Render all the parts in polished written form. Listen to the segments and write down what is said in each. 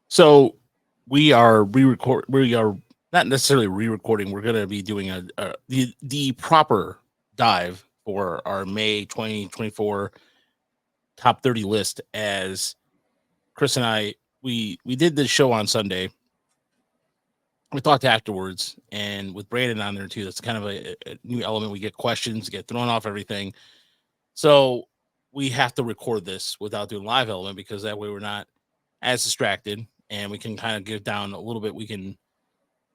So we are re-record. We are not necessarily re-recording. We're going to be doing the proper dive for our May 2024 top 30 list. As Chris and I, we did this show on Sunday. We talked afterwards, and with Brandon on there too. That's kind of a new element. We get questions, get thrown off everything. So we have to record this without doing live element because that way we're not as distracted and we can kind of get down a little bit. We can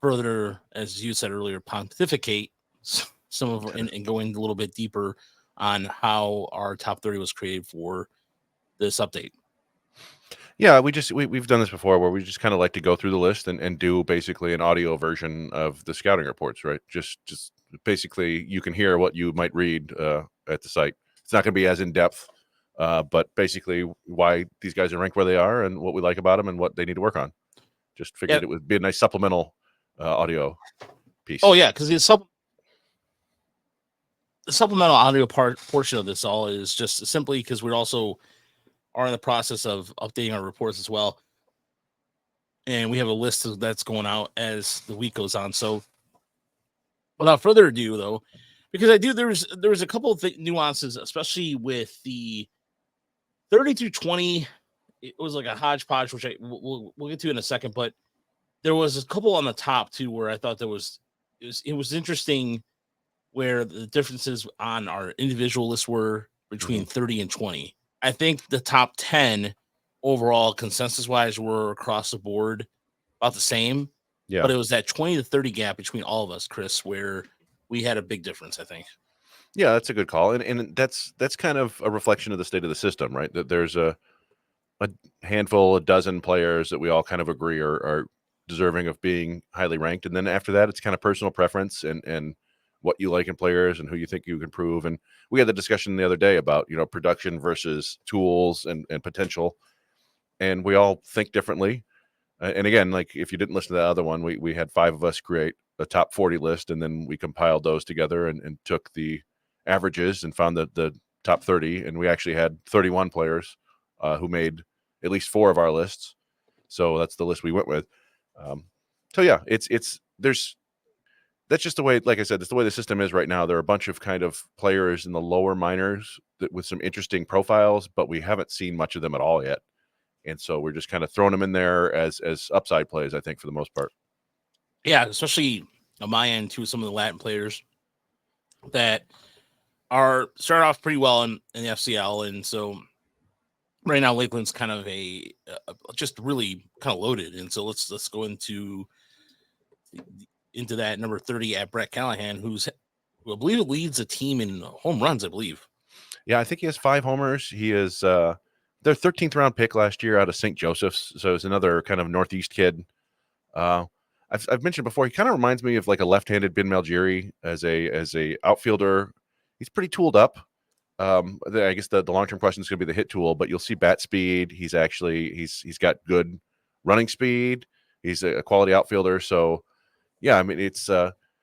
further, as you said earlier, pontificate some of and going a little bit deeper on how our top 30 was created for this update. Yeah, we've done this before where we just kind of like to go through the list and do basically an audio version of the scouting reports, right? Just basically you can hear what you might read at the site. It's not going to be as in depth, but basically why these guys are ranked where they are and what we like about them and what they need to work on. Just Yeah. figured it would be a nice supplemental audio piece. Oh yeah, because the supplemental audio portion of this all is just simply because we're also are in the process of updating our reports as well. And we have a list that's going out as the week goes on. So without further ado, though, because I do, there's a couple of nuances, especially with the 30 through 20. It was like a hodgepodge, which we'll get to in a second. But there was a couple on the top too where I thought it was interesting where the differences on our individual lists were between 30 and 20. I think the top 10 overall consensus wise were across the board about the same. Yeah. But it was that 20 to 30 gap between all of us, Chris, where we had a big difference, I think. Yeah, that's a good call. And that's kind of a reflection of the state of the system, right? That there's a handful, a dozen players that we all kind of agree are deserving of being highly ranked. And then after that, it's kind of personal preference and what you like in players and who you think you can prove. And we had the discussion the other day about, production versus tools and potential. And we all think differently. And again, like if you didn't listen to that other one, we had 5 of us create a top 40 list, and then we compiled those together and took the averages and found the top 30. And we actually had 31 players who made at least 4 of our lists. So that's the list we went with. So yeah, that's just the way, like I said, that's the way the system is right now. There are a bunch of kind of players in the lower minors with some interesting profiles, but we haven't seen much of them at all yet. And so we're just kind of throwing them in there as upside plays, I think, for the most part. Yeah, especially on my end too, some of the Latin players that are started off pretty well in the FCL, and so right now Lakeland's kind of just really kind of loaded, and so let's go into that number 30 at Brett Callahan, who I believe leads the team in home runs. I believe. Yeah, I think he has 5 homers. He is their 13th round pick last year out of St. Joseph's, so it's another kind of Northeast kid. I've mentioned before, he kind of reminds me of like a left-handed Ben Malgiri as a outfielder. He's pretty tooled up. I guess the long-term question is going to be the hit tool, but you'll see bat speed. He's got good running speed. He's a quality outfielder. So yeah, I mean, it's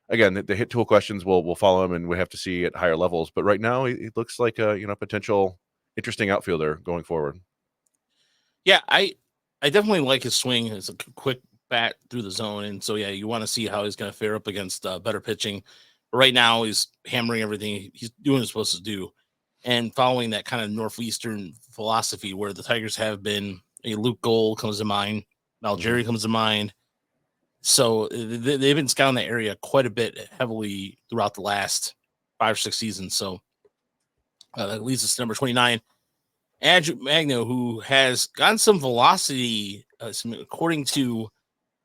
again, the hit tool questions will follow him, and we have to see at higher levels. But right now, he looks like a potential interesting outfielder going forward. Yeah, I definitely like his swing. It's a quick bat through the zone, and so yeah, you want to see how he's going to fare up against better pitching. But right now, he's hammering everything. He's doing what he's supposed to do, and following that kind of northeastern philosophy where the Tigers have been. Luke Gold comes to mind. Malgeri comes to mind. So they've been scouting the area quite a bit heavily throughout the last 5 or 6 seasons. So that leads us to number 29, Andrew Magno, who has gotten some velocity, according to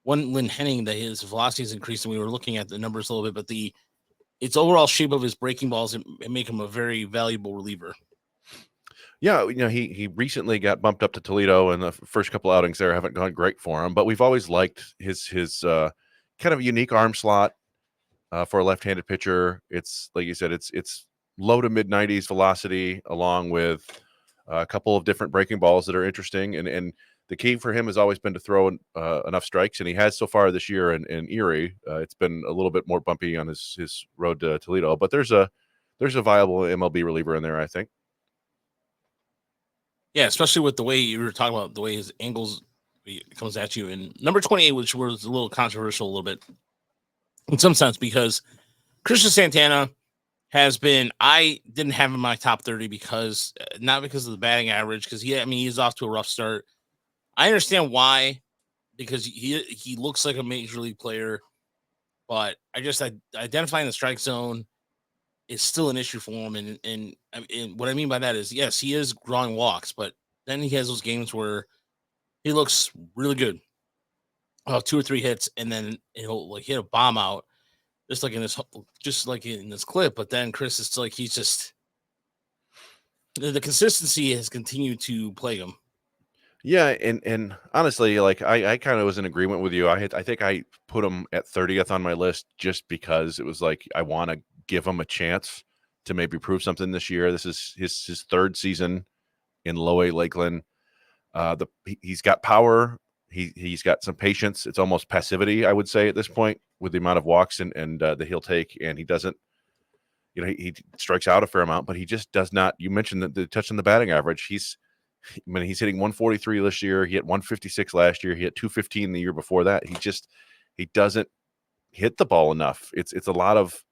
one Lynn Henning, that his velocity is increasing. We were looking at the numbers a little bit, but its overall shape of his breaking balls and make him a very valuable reliever. Yeah, he recently got bumped up to Toledo, and the first couple outings there haven't gone great for him. But we've always liked his kind of unique arm slot for a left-handed pitcher. It's like you said, it's low to mid 90s velocity, along with a couple of different breaking balls that are interesting. And the key for him has always been to throw enough strikes, and he has so far this year in Erie. It's been a little bit more bumpy on his road to Toledo, but there's a viable MLB reliever in there, I think. Yeah, especially with the way you were talking about the way his angles, it comes at you. And number 28, which was a little controversial, a little bit in some sense, because Christian Santana has been. I didn't have him in my top 30 because not because of the batting average, because he's off to a rough start. I understand why, because he looks like a major league player, but identifying the strike zone is still an issue for him. And what I mean by that is, yes, he is drawing walks, but then he has those games where he looks really good, 2 or 3 hits, and then he'll like hit a bomb out, just like in this clip. But then Chris is still like he's just the consistency has continued to plague him. Yeah, and honestly, like I kind of was in agreement with you. I think I put him at 30th on my list just because it was like I want to give him a chance to maybe prove something this year. This is his third season in Low A Lakeland. He's got power. He's got some patience. It's almost passivity, I would say, at this point, with the amount of walks and that he'll take. And he doesn't, he strikes out a fair amount, but he just does not. You mentioned the touch on the batting average. He's hitting 143 this year. He hit 156 last year. He hit 215 the year before that. He doesn't hit the ball enough. It's a lot of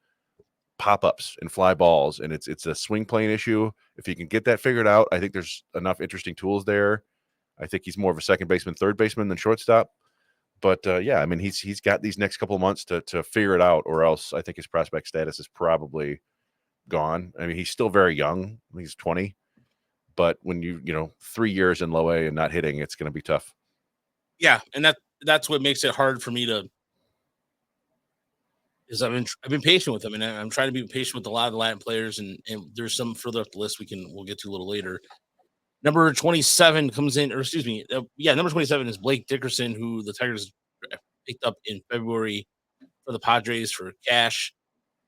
pop-ups and fly balls, and it's a swing plane issue. If he can get that figured out, I think there's enough interesting tools there. I think he's more of a second baseman, third baseman than shortstop. But he's got these next couple of months to figure it out, or else I think his prospect status is probably gone. I mean, he's still very young. He's 20. But when 3 years in Low A and not hitting, it's going to be tough. Yeah, and that's what makes it hard for me to. Is I've been patient with them, and I'm trying to be patient with a lot of the Latin players, and there's some further up the list we'll get to a little later. Number 27 comes in, or excuse me, number 27 is Blake Dickerson, who the Tigers picked up in February for the Padres for cash.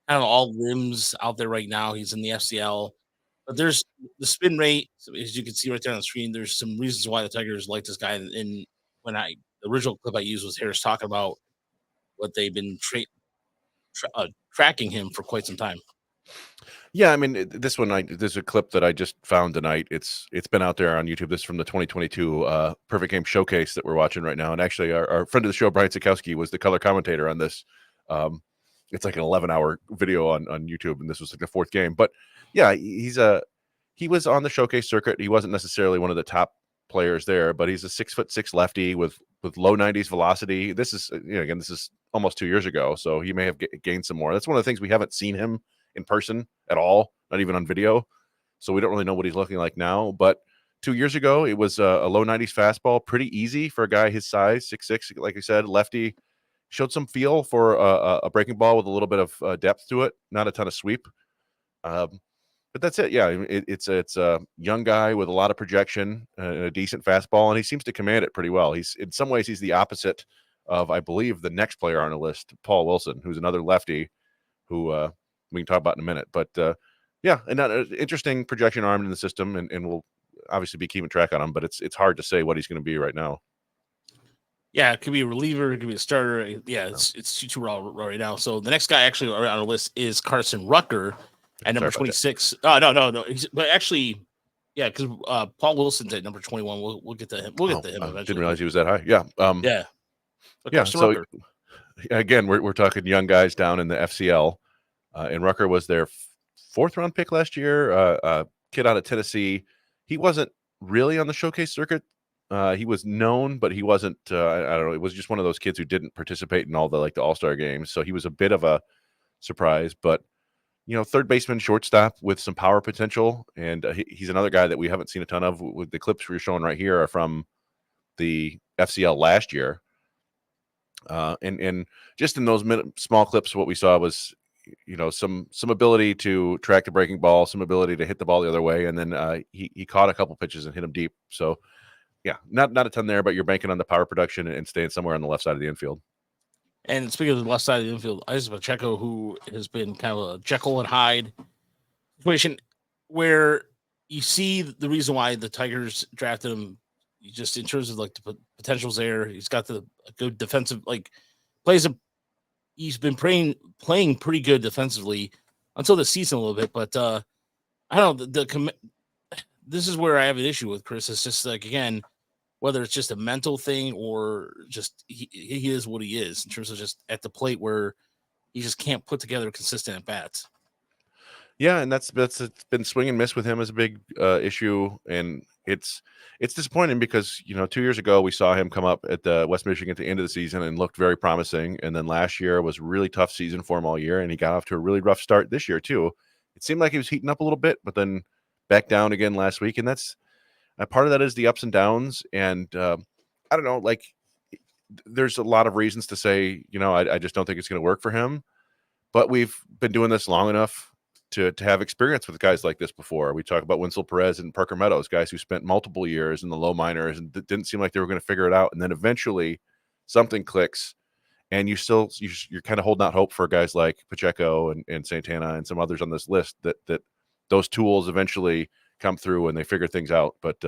Kind of all rims out there right now. He's in the FCL. But there's the spin rate, as you can see right there on the screen. There's some reasons why the Tigers like this guy. And the original clip I used was Harris talking about what they've been tracking him for quite some time. Yeah, I mean, there's a clip that I just found tonight. It's been out there on YouTube. This is from the 2022 Perfect Game Showcase that we're watching right now. And actually, our friend of the show, Brian Sikowski, was the color commentator on this. It's like an 11-hour video on YouTube, and this was like the 4th game. But yeah, he was on the showcase circuit. He wasn't necessarily one of the top players there, but he's a 6'6" lefty with low 90s velocity. This is again, this is almost 2 years ago, so he may have gained some more. That's one of the things we haven't seen him in person at all, not even on video. So we don't really know what he's looking like now. But 2 years ago, it was a low 90s fastball, pretty easy for a guy his size, 6'6", like I said, lefty. Showed some feel for a breaking ball with a little bit of depth to it, not a ton of sweep. But that's it. Yeah, it's a young guy with a lot of projection and a decent fastball, and he seems to command it pretty well. He's in some ways he's the opposite of, I believe, the next player on the list, Paul Wilson, who's another lefty who we can talk about in a minute. But and that interesting projection arm in the system, and we'll obviously be keeping track on him. But it's hard to say what he's going to be right now. Yeah, it could be a reliever, it could be a starter. Yeah, it's too raw right now. So the next guy actually on our list is Carson Rucker at number 26. Oh, no. But actually, yeah, because Paul Wilson's at number 21. We'll get to him. We'll get to him eventually. Didn't realize he was that high. Yeah. Yeah. So again, we're talking young guys down in the FCL, and Rucker was their 4th-round pick last year. Kid out of Tennessee. He wasn't really on the showcase circuit. He was known, but he wasn't. I don't know. It was just one of those kids who didn't participate in all the All-Star games. So he was a bit of a surprise. But third baseman, shortstop with some power potential, and he's another guy that we haven't seen a ton of. With the clips we're showing right here are from the FCL last year, and just in those small clips, what we saw was some ability to track the breaking ball, some ability to hit the ball the other way, and then he caught a couple pitches and hit them deep. So. Yeah, not a ton there, but you're banking on the power production and staying somewhere on the left side of the infield. And speaking of the left side of the infield, Isaac Pacheco, who has been kind of a Jekyll and Hyde situation, where you see the reason why the Tigers drafted him, just in terms of the potentials there. He's got the good defensive, he's been playing pretty good defensively until the season a little bit, but I don't know, this is where I have an issue with Chris. It's just again, whether it's just a mental thing or just he is what he is in terms of just at the plate where he just can't put together consistent at bats. Yeah, and that's it's been swing and miss with him as a big issue, and it's disappointing because 2 years ago we saw him come up at the West Michigan at the end of the season and looked very promising, and then last year was a really tough season for him all year, and he got off to a really rough start this year too. It seemed like he was heating up a little bit, but then back down again last week, and that's part of that is the ups and downs, and I don't know, like there's a lot of reasons to say I just don't think it's going to work for him. But we've been doing this long enough to have experience with guys like this before. We talk about Winslow Perez and Parker Meadows, guys who spent multiple years in the low minors and didn't seem like they were going to figure it out. And then eventually something clicks, and you're kind of holding out hope for guys like Pacheco and Santana and some others on this list that those tools eventually come through and they figure things out. But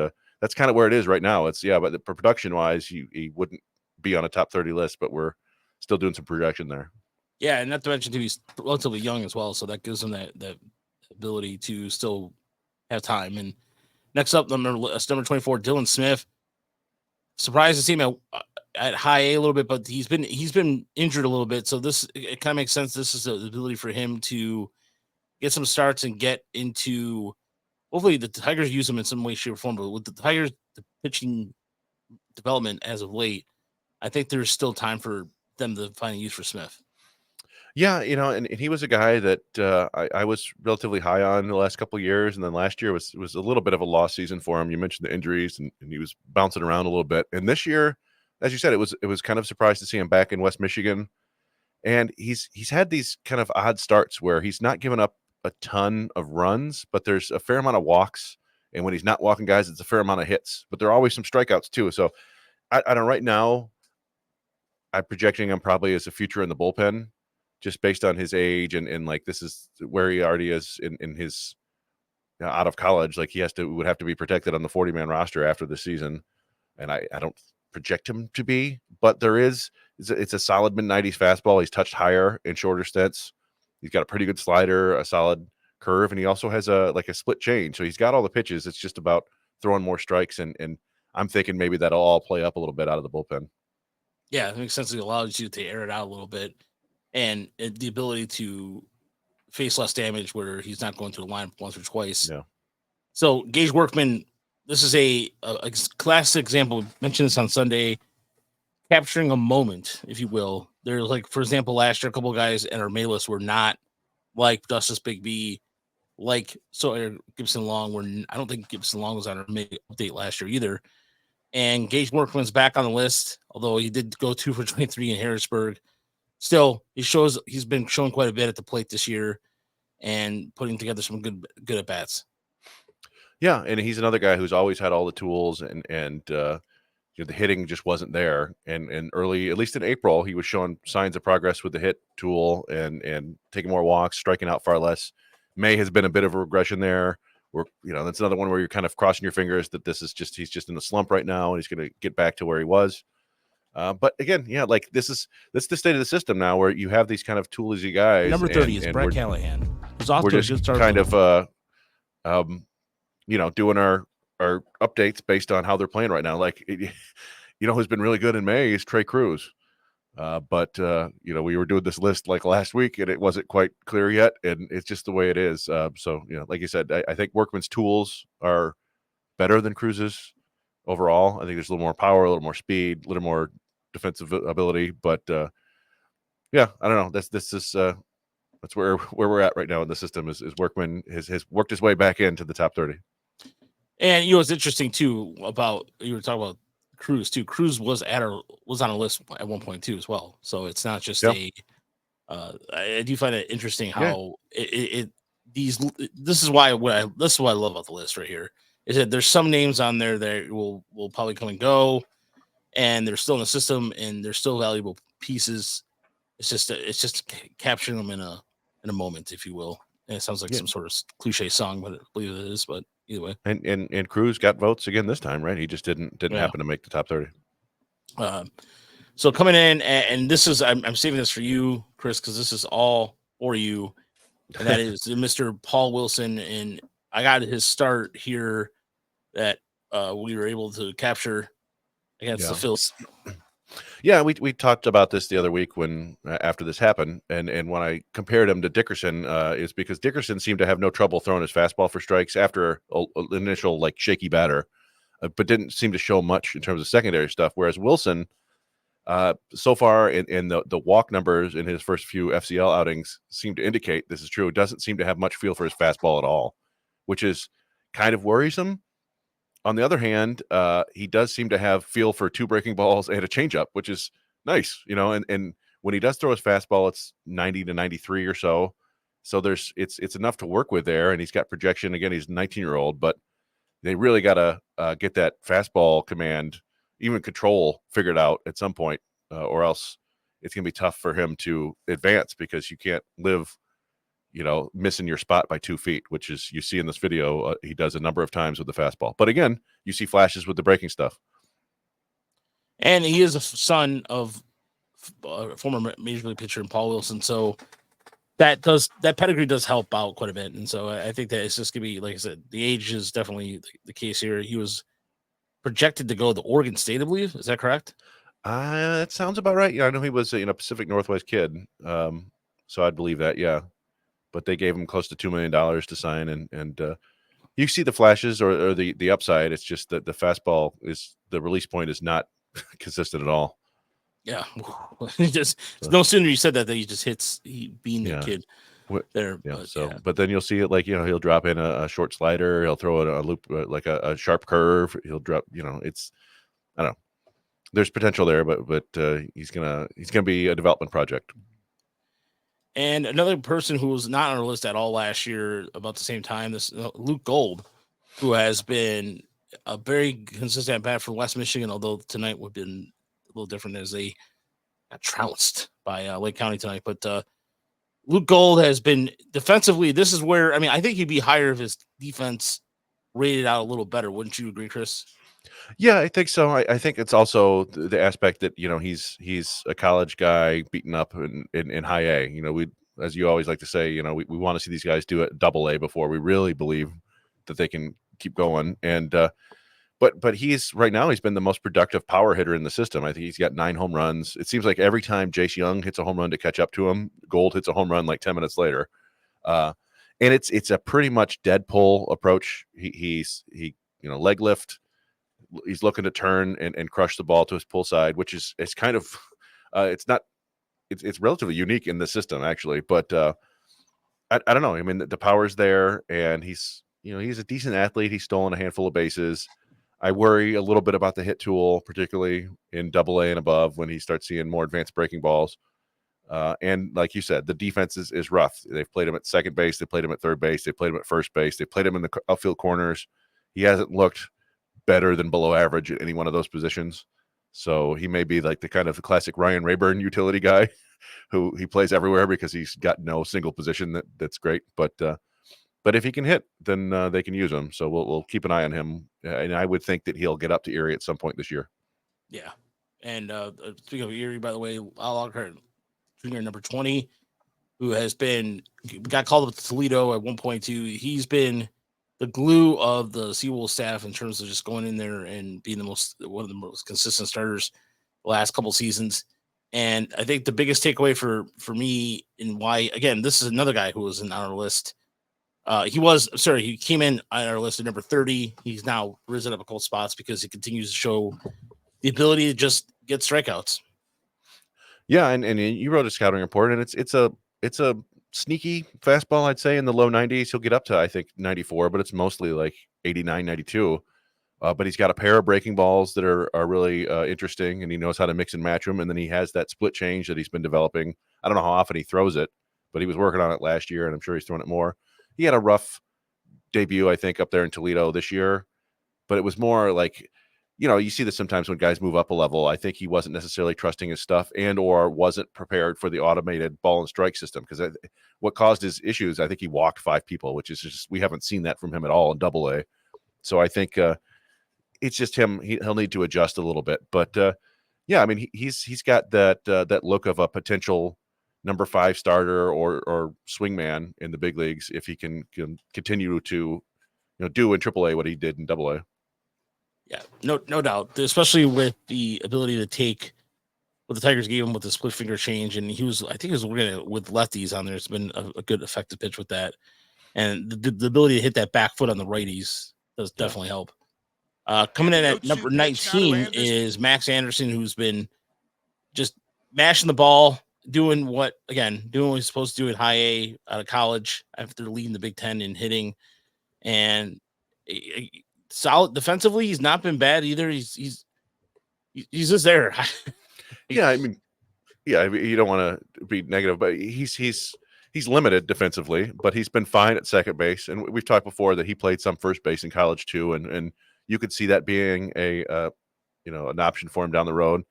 that's kind of where it is right now. But for production wise, he wouldn't be on a top 30 list, but we're still doing some projection there. Yeah, and not to mention too, he's relatively young as well, so that gives him that ability to still have time. And next up, number 24, Dylan Smith. Surprised to see him at high A a little bit, but he's been injured a little bit, so it kind of makes sense. This is the ability for him to get some starts and get into. Hopefully, the Tigers use him in some way, shape, or form. But with the Tigers, the pitching development as of late, I think there's still time for them to find a use for Smith. Yeah, and he was a guy that I was relatively high on the last couple of years, and then last year was a little bit of a lost season for him. You mentioned the injuries, and he was bouncing around a little bit. And this year, as you said, it was kind of surprised to see him back in West Michigan. And he's had these kind of odd starts where he's not given up a ton of runs, but there's a fair amount of walks. And when he's not walking guys, it's a fair amount of hits. But there are always some strikeouts too. So I don't right now. I'm projecting him probably as a future in the bullpen, just based on his age and like this is where he already is in his out of college. Like would have to be protected on the 40-man roster after the season, and I don't project him to be, but it's a solid mid-90s fastball. He's touched higher in shorter stints. He's got a pretty good slider, a solid curve, and he also has a split change. So he's got all the pitches. It's just about throwing more strikes, and I'm thinking maybe that'll all play up a little bit out of the bullpen. Yeah, it makes sense. It allows you to air it out a little bit, and the ability to face less damage where he's not going through the line once or twice. Yeah. So Gage Workman, this is a classic example. We mentioned this on Sunday, capturing a moment, if you will. There's like, for example, last year, a couple of guys in our May list were not like Justice Big B, like Gibson Long. I don't think Gibson Long was on our May update last year either. And Gage Workman's back on the list, although he did go 2 for 23 in Harrisburg. Still, he's been showing quite a bit at the plate this year and putting together some good at bats. Yeah, and he's another guy who's always had all the tools, and the hitting just wasn't there. And early, at least in April, he was showing signs of progress with the hit tool and taking more walks, striking out far less. May has been a bit of a regression there. That's another one where you're kind of crossing your fingers that he's just in a slump right now, and he's going to get back to where he was. But again, yeah, like that's the state of the system now, where you have these kind of toolsy guys. Number 30 is Brett Callahan. We're just kind of doing our updates based on how they're playing right now. Like, who's been really good in May is Trey Cruz. But we were doing this list like last week, and it wasn't quite clear yet, and it's just the way it is. So like you said, I think Workman's tools are better than Cruz's overall. I think there's a little more power, a little more speed, a little more defensive ability. But yeah, I don't know. That's where we're at right now in the system. Is Workman has worked his way back into the top 30. And it's interesting too about you were talking about Cruz too. Cruz was on a list at one point too as well. So it's not just I do find it interesting how this is why what I love about the list right here is that there's some names on there that will probably come and go, and they're still in the system and they're still valuable pieces. It's just capturing them in a moment, if you will. And it sounds like some sort of cliche song, but I believe it is. But either way, and Cruz got votes again this time, right? He just didn't happen to make the top 30. So coming in, and this is I'm saving this for you, Chris, because this is all for you, and that is Mr. Paul Wilson. And I got his start here that we were able to capture against the Yeah. Phils. Yeah, we talked about this the other week when after this happened, and when I compared him to Dickerson, is because Dickerson seemed to have no trouble throwing his fastball for strikes after an initial like shaky batter, but didn't seem to show much in terms of secondary stuff. Whereas Wilson, so far in the walk numbers in his first few FCL outings seem to indicate this is true. It doesn't seem to have much feel for his fastball at all, which is kind of worrisome. On the other hand, he does seem to have feel for two breaking balls and a changeup, which is nice, you know. And when he does throw his fastball, it's 90 to 93 or so. So it's enough to work with there, and he's got projection. Again, he's a 19-year-old, but they really got to get that fastball command, even control, figured out at some point, or else it's going to be tough for him to advance because you can't live, you know, missing your spot by 2 feet, which is you see in this video. He does a number of times with the fastball. But again, you see flashes with the breaking stuff. And he is a son of former major league pitcher Paul Wilson, so that pedigree does help out quite a bit. And so I think that it's just gonna be, like I said, the age is definitely the case here. He was projected to go to Oregon State, I believe. Is that correct? That sounds about right. Yeah, I know he was a Pacific Northwest kid, so I'd believe that. Yeah, but they gave him close to $2 million to sign, and you see the flashes or the upside. It's just that the fastball is the release point is not consistent at all. Yeah. Just no sooner you said that he just hits being the kid there. Yeah. But, so, but then you'll see it like, you know, he'll drop in a short slider. He'll throw a loop, like a sharp curve. He'll drop, you know, I don't know. There's potential there, but he's gonna be a development project. And another person who was not on our list at all last year, about the same time, this Luke Gold, who has been a very consistent at bat for West Michigan, although tonight would have been a little different as they got trounced by Lake County tonight. But Luke Gold has been defensively. This is where, I mean, I think he'd be higher if his defense rated out a little better. Wouldn't you agree, Chris? Yeah, I think so. I think it's also the aspect that, you know, he's a college guy beaten up in high A. You know, we, as you always like to say, you know, we want to see these guys do it double A before we really believe that they can keep going. And but he's right now he's been the most productive power hitter in the system. I think he's got 9 home runs. It seems like every time Jace Young hits a home run to catch up to him, Gold hits a home run like 10 minutes later. And it's a pretty much dead pull approach. He you know, leg lift. He's looking to turn and crush the ball to his pull side, which is it's kind of it's relatively unique in the system actually. But I don't know. I mean, the power's there, and he's a decent athlete. He's stolen a handful of bases. I worry a little bit about the hit tool, particularly in Double A and above, when he starts seeing more advanced breaking balls. And like you said, the defense is rough. They've played him at second base. They played him at third base. They played him at first base. They played him in the outfield corners. He hasn't looked better than below average at any one of those positions. So he may be like the kind of classic Ryan Rayburn utility guy who he plays everywhere because he's got no single position that's great. But if he can hit, then they can use him. So we'll keep an eye on him. And I would think that he'll get up to Erie at some point this year. Yeah. And speaking of Erie, by the way, Lockhart, junior number 20, who got called up to Toledo at 1.2. He's been the glue of the Seawolves staff in terms of just going in there and being one of the most consistent starters the last couple seasons. And I think the biggest takeaway for me, and why, again, this is another guy who was on our list. He came in on our list at number 30. He's now risen up a couple spots because he continues to show the ability to just get strikeouts. Yeah, and you wrote a scouting report, and it's a sneaky fastball, I'd say, in the low 90s. He'll get up to, I think, 94, but it's mostly like 89, 92. But he's got a pair of breaking balls that are really interesting, and he knows how to mix and match them. And then he has that split change that he's been developing. I don't know how often he throws it, but he was working on it last year, and I'm sure he's throwing it more. He had a rough debut, I think, up there in Toledo this year, but it was more like, you know, you see this sometimes when guys move up a level. I think he wasn't necessarily trusting his stuff and or wasn't prepared for the automated ball and strike system, because what caused his issues, I think he walked 5 people, which is just, we haven't seen that from him at all in Double A. So I think it's just him. He'll need to adjust a little bit, but yeah, I mean, he's got that look of a potential number 5 starter or swingman in the big leagues if he can continue to do in AAA what he did in Double A. Yeah, no doubt, especially with the ability to take what the Tigers gave him with the split finger change, and I think he was working with lefties on there. It's been a good effective pitch with that, and the ability to hit that back foot on the righties does Yeah. definitely help. And Coming the in at 0-2 number pitch, how to 19 Anderson. is Max Anderson, who's been just mashing the ball, doing what he's supposed to do at high A out of college after leading the Big Ten in hitting, and solid defensively. He's not been bad either. He's just there. Yeah, I mean, you don't want to be negative, but he's limited defensively, but he's been fine at second base. And we've talked before that he played some first base in college too, and you could see that being an option for him down the road.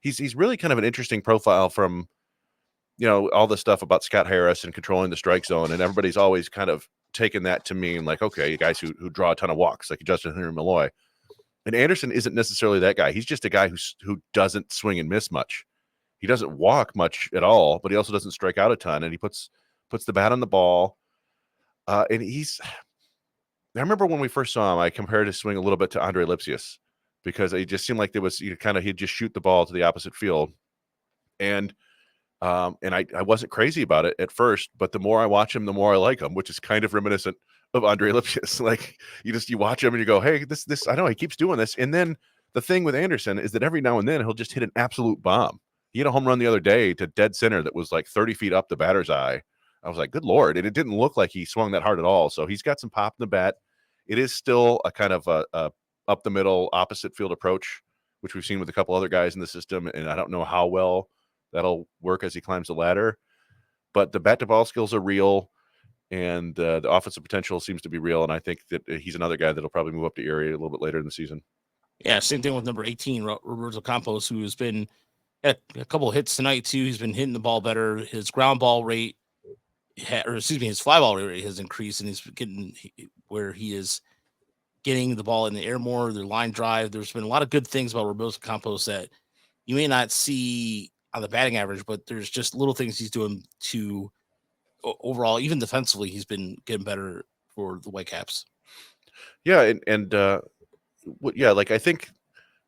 He's really kind of an interesting profile from all the stuff about Scott Harris and controlling the strike zone, and everybody's always kind of taken that to mean like, okay, guys who draw a ton of walks, like Justin Henry Malloy. And Anderson isn't necessarily that guy. He's just a guy who doesn't swing and miss much. He doesn't walk much at all, but he also doesn't strike out a ton, and he puts the bat on the ball. And I remember when we first saw him, I compared his swing a little bit to Andre Lipsius because it just seemed like there was he'd just shoot the ball to the opposite field. And I wasn't crazy about it at first, but the more I watch him, the more I like him, which is kind of reminiscent of Andre Lipsius. Like you watch him and you go, hey, this I know he keeps doing this. And then the thing with Anderson is that every now and then he'll just hit an absolute bomb. He hit a home run the other day to dead center that was like 30 feet up the batter's eye. I was like, good Lord. And it didn't look like he swung that hard at all. So he's got some pop in the bat. It is still a kind of a up the middle opposite field approach, which we've seen with a couple other guys in the system. And I don't know how well that'll work as he climbs the ladder, but the bat to ball skills are real, and the offensive potential seems to be real. And I think that he's another guy that'll probably move up to Erie a little bit later in the season. Yeah, same thing with number 18, Roberto Campos, who has been had a couple of hits tonight too. He's been hitting the ball better. His ground ball rate, his fly ball rate has increased, and he's getting where he is getting the ball in the air more. Their line drive. There's been a lot of good things about Roberto Campos that you may not see on the batting average, but there's just little things he's doing to overall, even defensively, he's been getting better for the Whitecaps. Yeah, like I think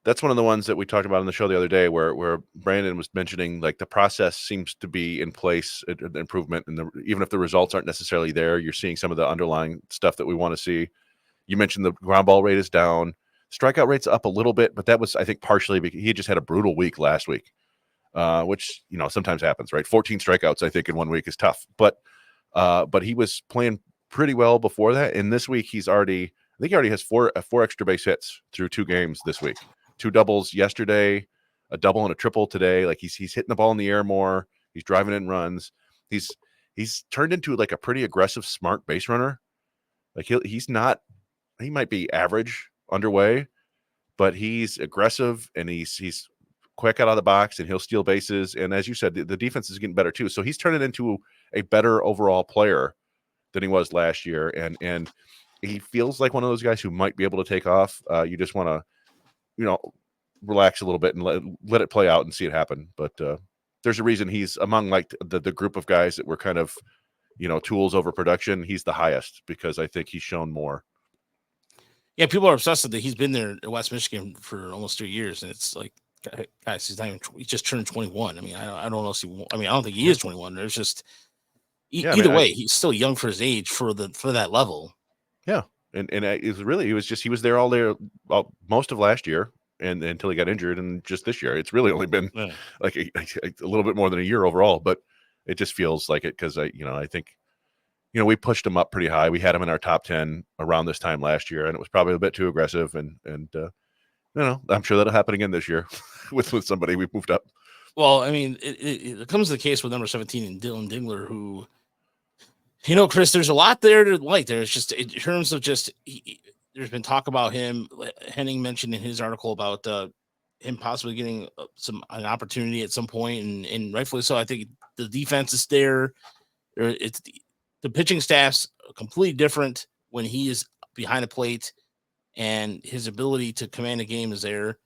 that's one of the ones that we talked about on the show the other day, where Brandon was mentioning like the process seems to be in place, an improvement, and even if the results aren't necessarily there, you're seeing some of the underlying stuff that we want to see. You mentioned the ground ball rate is down, strikeout rate's up a little bit, but that was I think partially because he just had a brutal week last week, which sometimes happens, right? 14 strikeouts I think in 1 week is tough, but he was playing pretty well before that, and this week he already has four extra base hits through 2 games this week. 2 doubles yesterday, a double and a triple today. Like he's hitting the ball in the air more. He's driving in runs. He's turned into like a pretty aggressive, smart base runner. Like he might be average underway, but he's aggressive and he's quick out of the box and he'll steal bases. And as you said, the defense is getting better too. So he's turning into a better overall player than he was last year. And he feels like one of those guys who might be able to take off. You just want to, relax a little bit and let it play out and see it happen. But there's a reason he's among like the group of guys that were kind of, tools over production. He's the highest because I think he's shown more. Yeah, people are obsessed that he's been there in West Michigan for almost 3 years, and it's like, guys, he just turned 21. I mean, I don't know. I don't think he is 21. There's just either way, he's still young for his age for that level. Yeah, and he was there all most of last year. And until he got injured, and just this year, it's really only been like a little bit more than a year overall. But it just feels like it because I think we pushed him up pretty high. We had him in our top 10 around this time last year, and it was probably a bit too aggressive. And I'm sure that'll happen again this year with somebody we've moved up. Well, I mean, it comes to the case with number 17 and Dylan Dingler, who, Chris, there's a lot there to like. There's just in terms of there's been talk about him. Henning mentioned in his article about him possibly getting an opportunity at some point, and rightfully so. I think the defense is there. It's the pitching staff's completely different when he is behind a plate, and his ability to command a game is there.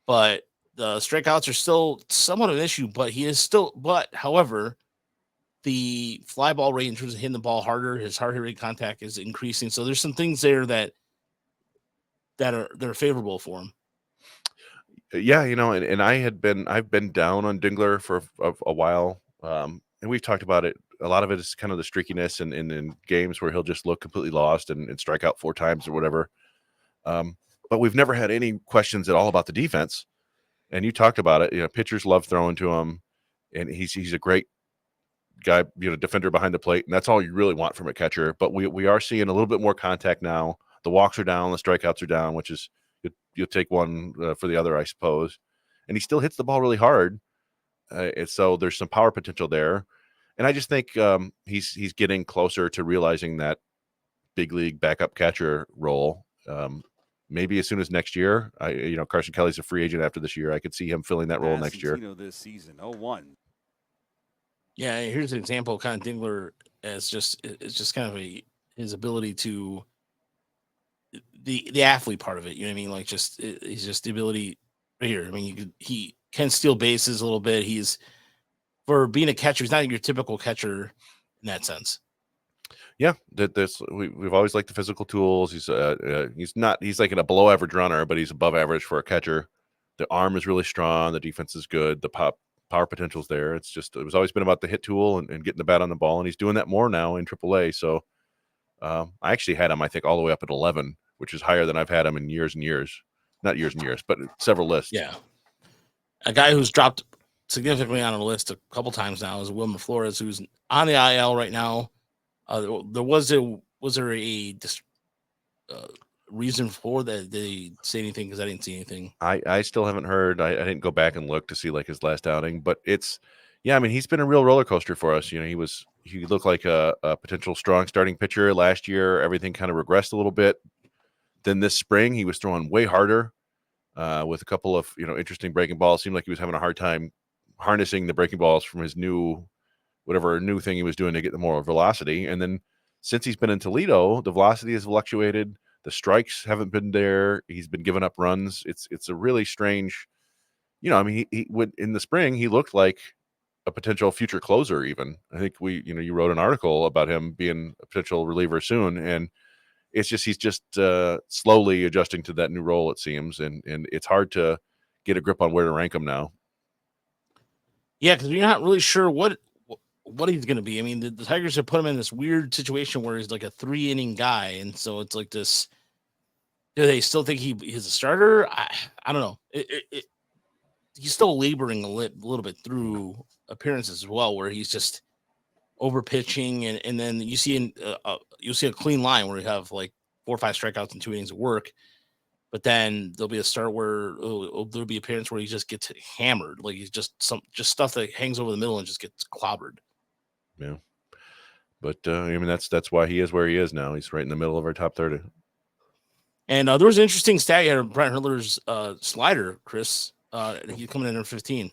But the strikeouts are still somewhat of an issue. However, the fly ball rate in terms of hitting the ball harder, his hard hit rate contact is increasing. So there's some things there that that are favorable for him. Yeah, and I've been down on Dingler for a while, and we've talked about it. A lot of it is kind of the streakiness and in games where he'll just look completely lost and strike out 4 times or whatever. But we've never had any questions at all about the defense. And you talked about it. Pitchers love throwing to him, and he's a great guy, defender behind the plate, and that's all you really want from a catcher. But we are seeing a little bit more contact now. The walks are down, the strikeouts are down, which is you'll take one for the other, I suppose. And he still hits the ball really hard, and so there's some power potential there. And I just think he's getting closer to realizing that big league backup catcher role. Maybe as soon as next year. Carson Kelly's a free agent after this year. I could see him filling that role next year. This season, 0-1. Yeah, here's an example of kind of Dingler as it's just kind of his ability to the athlete part of it. You know what I mean? Like he's just the ability right here. I mean, he can steal bases a little bit. He's for being a catcher. He's not your typical catcher in that sense. Yeah, we've always liked the physical tools. He's like a below average runner, but he's above average for a catcher. The arm is really strong. The defense is good. The power potential's there. It was always been about the hit tool and getting the bat on the ball, and he's doing that more now in AAA. So I actually had him, I think, all the way up at 11, which is higher than I've had him in years and years. Not years and years, but several lists. Yeah, a guy who's dropped significantly on a list a couple times now is Wilmer Flores, who's on the IL right now. Was there a reason for that? Did they say anything? Because I didn't see anything. I still haven't heard. I didn't go back and look to see like his last outing, but I mean, he's been a real roller coaster for us. He looked like a potential strong starting pitcher last year. Everything kind of regressed a little bit. Then this spring, he was throwing way harder with a couple of interesting breaking balls. Seemed like he was having a hard time harnessing the breaking balls from his whatever new thing he was doing to get the more velocity. And then since he's been in Toledo, the velocity has fluctuated. The strikes haven't been there. He's been giving up runs. It's a really strange, I mean, he would in the spring, he looked like a potential future closer even. I think you wrote an article about him being a potential reliever soon. And he's just slowly adjusting to that new role, it seems. And it's hard to get a grip on where to rank him now. Yeah, because you're not really sure what he's going to be. I mean, the Tigers have put him in this weird situation where he's like a 3-inning guy, and so it's like this. Do they still think he's a starter? I don't know. He's still laboring a little bit through appearances as well, where he's just over pitching, and then you see you'll see a clean line where you have like 4 or 5 strikeouts in 2 innings of work. But then there'll be a start where there'll be appearance where he just gets hammered, like he's just stuff that hangs over the middle and just gets clobbered. Yeah, but I mean that's why he is where he is now. He's right in the middle of our top 30. And there was an interesting stat here. Brian Hurdler's slider, Chris. He's coming in at 15.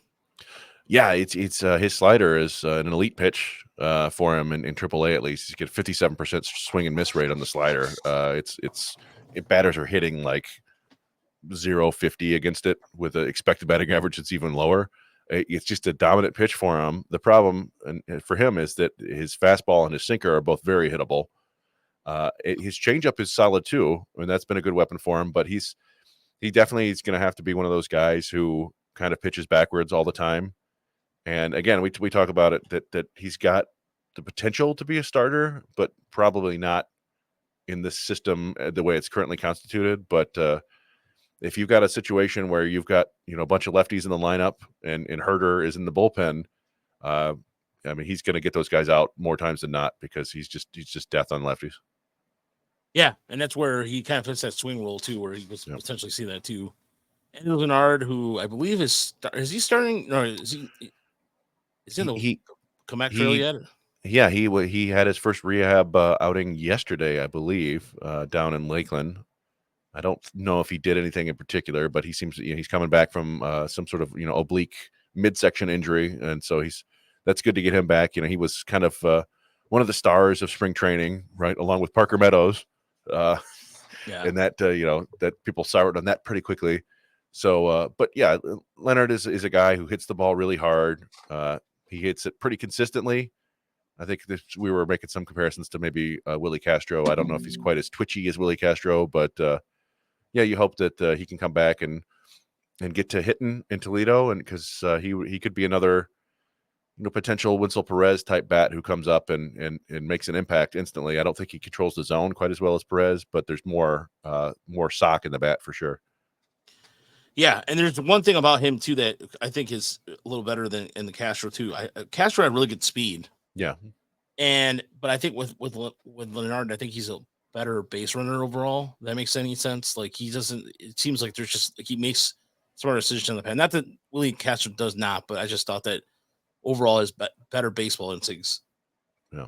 Yeah, it's his slider is an elite pitch for him in AAA at least. He's got 57% swing and miss rate on the slider. Batters are hitting like 0.50 against it with an expected batting average that's even lower. It's just a dominant pitch for him. The problem for him is that his fastball and his sinker are both very hittable. His changeup is solid too, and that's been a good weapon for him. But he definitely is going to have to be one of those guys who kind of pitches backwards all the time. And again, we talk about it that he's got the potential to be a starter, but probably not in the system the way it's currently constituted. But if you've got a situation where you've got a bunch of lefties in the lineup and Herder is in the bullpen, I mean he's going to get those guys out more times than not because he's just death on lefties. Yeah, and that's where he kind of fits that swing role too, where he was potentially see that too. And Leonard, who I believe is he starting? Or is he in the comeback trail yet? Yeah, he had his first rehab outing yesterday, I believe, down in Lakeland. I don't know if he did anything in particular, but he seems he's coming back from some sort of oblique midsection injury, and so that's good to get him back. He was kind of one of the stars of spring training, right, along with Parker Meadows. And that that people soured on that pretty quickly. So, but yeah, Leonard is a guy who hits the ball really hard. He hits it pretty consistently. I think we were making some comparisons to maybe Willie Castro. I don't know if he's quite as twitchy as Willie Castro, but yeah, you hope that he can come back and get to hitting in Toledo, and because he could be another potential Winslow Perez type bat who comes up and makes an impact instantly. I don't think he controls the zone quite as well as Perez, but there's more sock in the bat for sure. Yeah, and there's one thing about him too that I think is a little better than in the Castro too. Castro had really good speed, Yeah, but I think with Leonard, I think he's a better base runner overall. If that makes any sense. Like he doesn't. It seems like there's just like he makes smarter decisions on the pen. Not that Willie Castro does not, but I just thought that overall is better baseball instincts. yeah.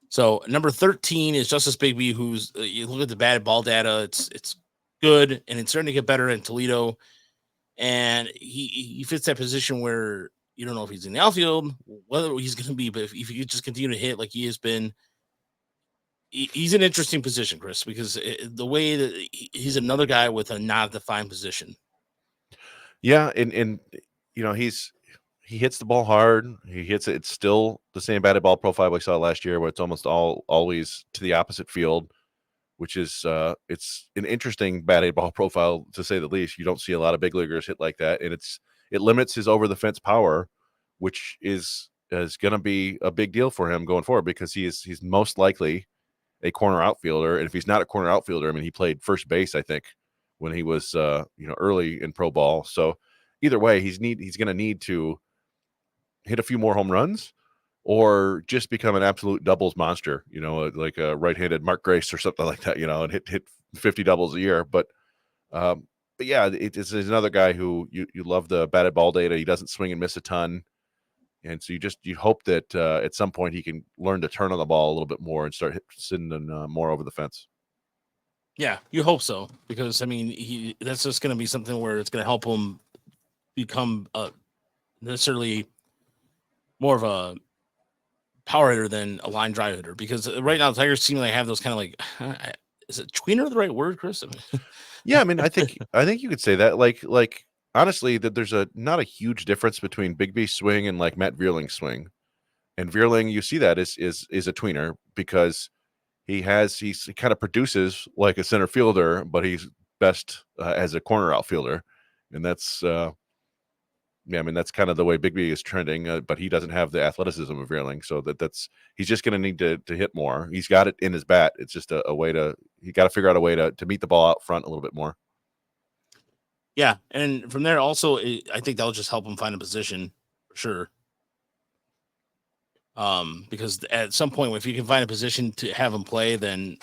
So number 13 is Justice Bigby, who's you look at the batted ball data, it's good and it's starting to get better in Toledo, and he fits that position where you don't know if he's in the outfield, whether he's going to be, but if he could just continue to hit like he has been, he's an interesting position, Chris, because the way that he's another guy with a not defined position. Yeah, and he hits the ball hard. He hits it. It's still the same batted ball profile we saw last year, where it's almost always to the opposite field, which is it's an interesting batted ball profile to say the least. You don't see a lot of big leaguers hit like that, and it limits his over the fence power, which is going to be a big deal for him going forward because he's most likely a corner outfielder, and if he's not a corner outfielder, I mean he played first base I think when he was early in pro ball. So either way, he's going to need to hit a few more home runs or just become an absolute doubles monster, like a right-handed Mark Grace or something like that, and hit 50 doubles a year. But yeah, it's another guy who you love the batted ball data. He doesn't swing and miss a ton. And so you hope that at some point he can learn to turn on the ball a little bit more and start sending more over the fence. Yeah, you hope so, because I mean that's just going to be something where it's going to help him become necessarily more of a power hitter than a line drive hitter, because right now the Tigers seem like have those kind of like is it tweener the right word, Chris? Yeah, I mean, I think you could say that. Like honestly, that there's not a huge difference between Big B swing and like Matt Vierling's swing. And Vierling, you see that is a tweener because he kind of produces like a center fielder, but he's best as a corner outfielder, and that's yeah, I mean that's kind of the way Bigby is trending, but he doesn't have the athleticism of Vierling, so that's he's just going to need to hit more. He's got it in his bat. It's just a way to he got to figure out a way to meet the ball out front a little bit more. Yeah, and from there also, I think that'll just help him find a position for sure. Because at some point, if you can find a position to have him play, then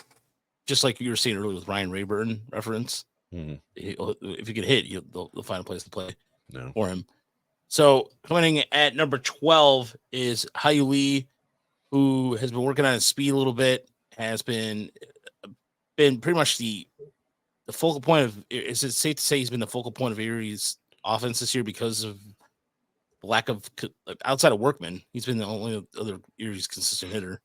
just like you were saying earlier with Ryan Rayburn reference, if you can hit, they'll find a place to play for him. So coming in at number 12 is Hayu Lee, who has been working on his speed a little bit, has been pretty much the focal point of. Is it safe to say he's been the focal point of Erie's offense this year because of lack of outside of Workman? He's been the only other Erie's consistent hitter.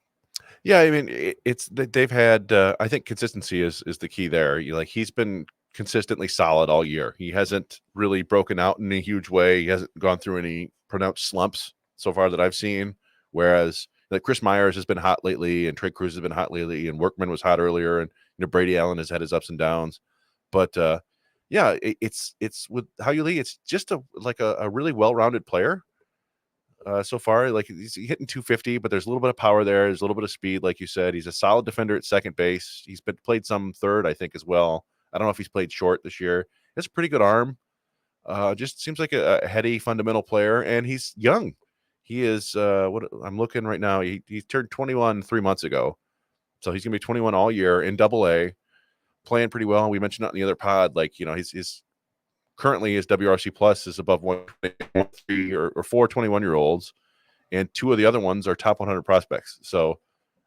Yeah, I mean it's they've had. I think consistency is the key there. He's been consistently solid all year. He hasn't really broken out in a huge way. He hasn't gone through any pronounced slumps so far that I've seen. Whereas like Chris Myers has been hot lately, and Trey Cruz has been hot lately, and Workman was hot earlier, and Brady Allen has had his ups and downs. But yeah, it's with Hayu Lee, it's just a really well-rounded player. So far, like he's hitting 250, but there's a little bit of power there. There's a little bit of speed, like you said. He's a solid defender at second base. He's played some third, I think, as well. I don't know if he's played short this year. He has a pretty good arm. Just seems like a heady, fundamental player, and he's young. He is what I'm looking right now. He turned 21 3 months ago, so he's gonna be 21 all year in Double A, playing pretty well. We mentioned that in the other pod. Like he's currently his WRC plus is above 123 or 4 21-year-olds, and two of the other ones are top 100 prospects. So,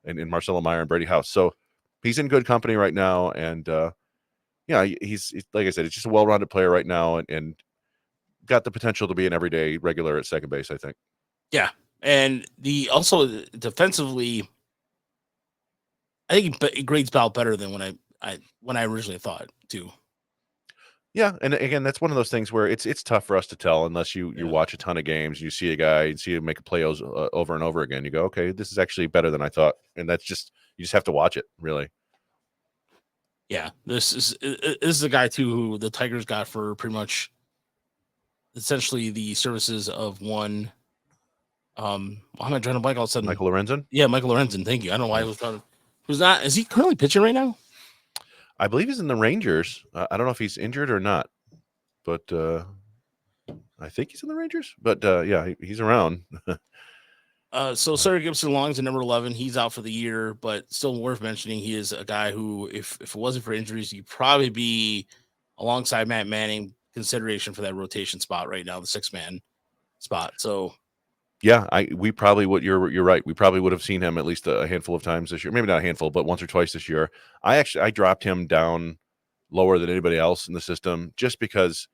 in Marcelo Meyer and Brady House. So he's in good company right now, and yeah, he's like I said, it's just a well-rounded player right now, and got the potential to be an everyday regular at second base, I think. Yeah, and the also defensively, I think he grades out better than when I originally thought too. Yeah, and again, that's one of those things where it's tough for us to tell unless you watch a ton of games. You see a guy and see him make a play over and over again. You go, okay, this is actually better than I thought, and that's just you just have to watch it, really. Yeah, this is a guy too who the Tigers got for pretty much essentially the services of one. Why am I drawing a blank all of a sudden? Michael Lorenzen? Yeah, Michael Lorenzen. Thank you. I don't know why I Yeah. was trying. Who's not? Is he currently pitching right now? I believe he's in the Rangers. I don't know if he's injured or not, but I think he's in the Rangers. But yeah, he's around. So Sawyer Gibson Long's at number 11. He's out for the year, but still worth mentioning. He is a guy who, if it wasn't for injuries, he'd probably be alongside Matt Manning consideration for that rotation spot right now, the 6-man spot. So Yeah, we probably would. You're right. We probably would have seen him at least a handful of times this year. Maybe not a handful, but once or twice this year. I dropped him down lower than anybody else in the system just because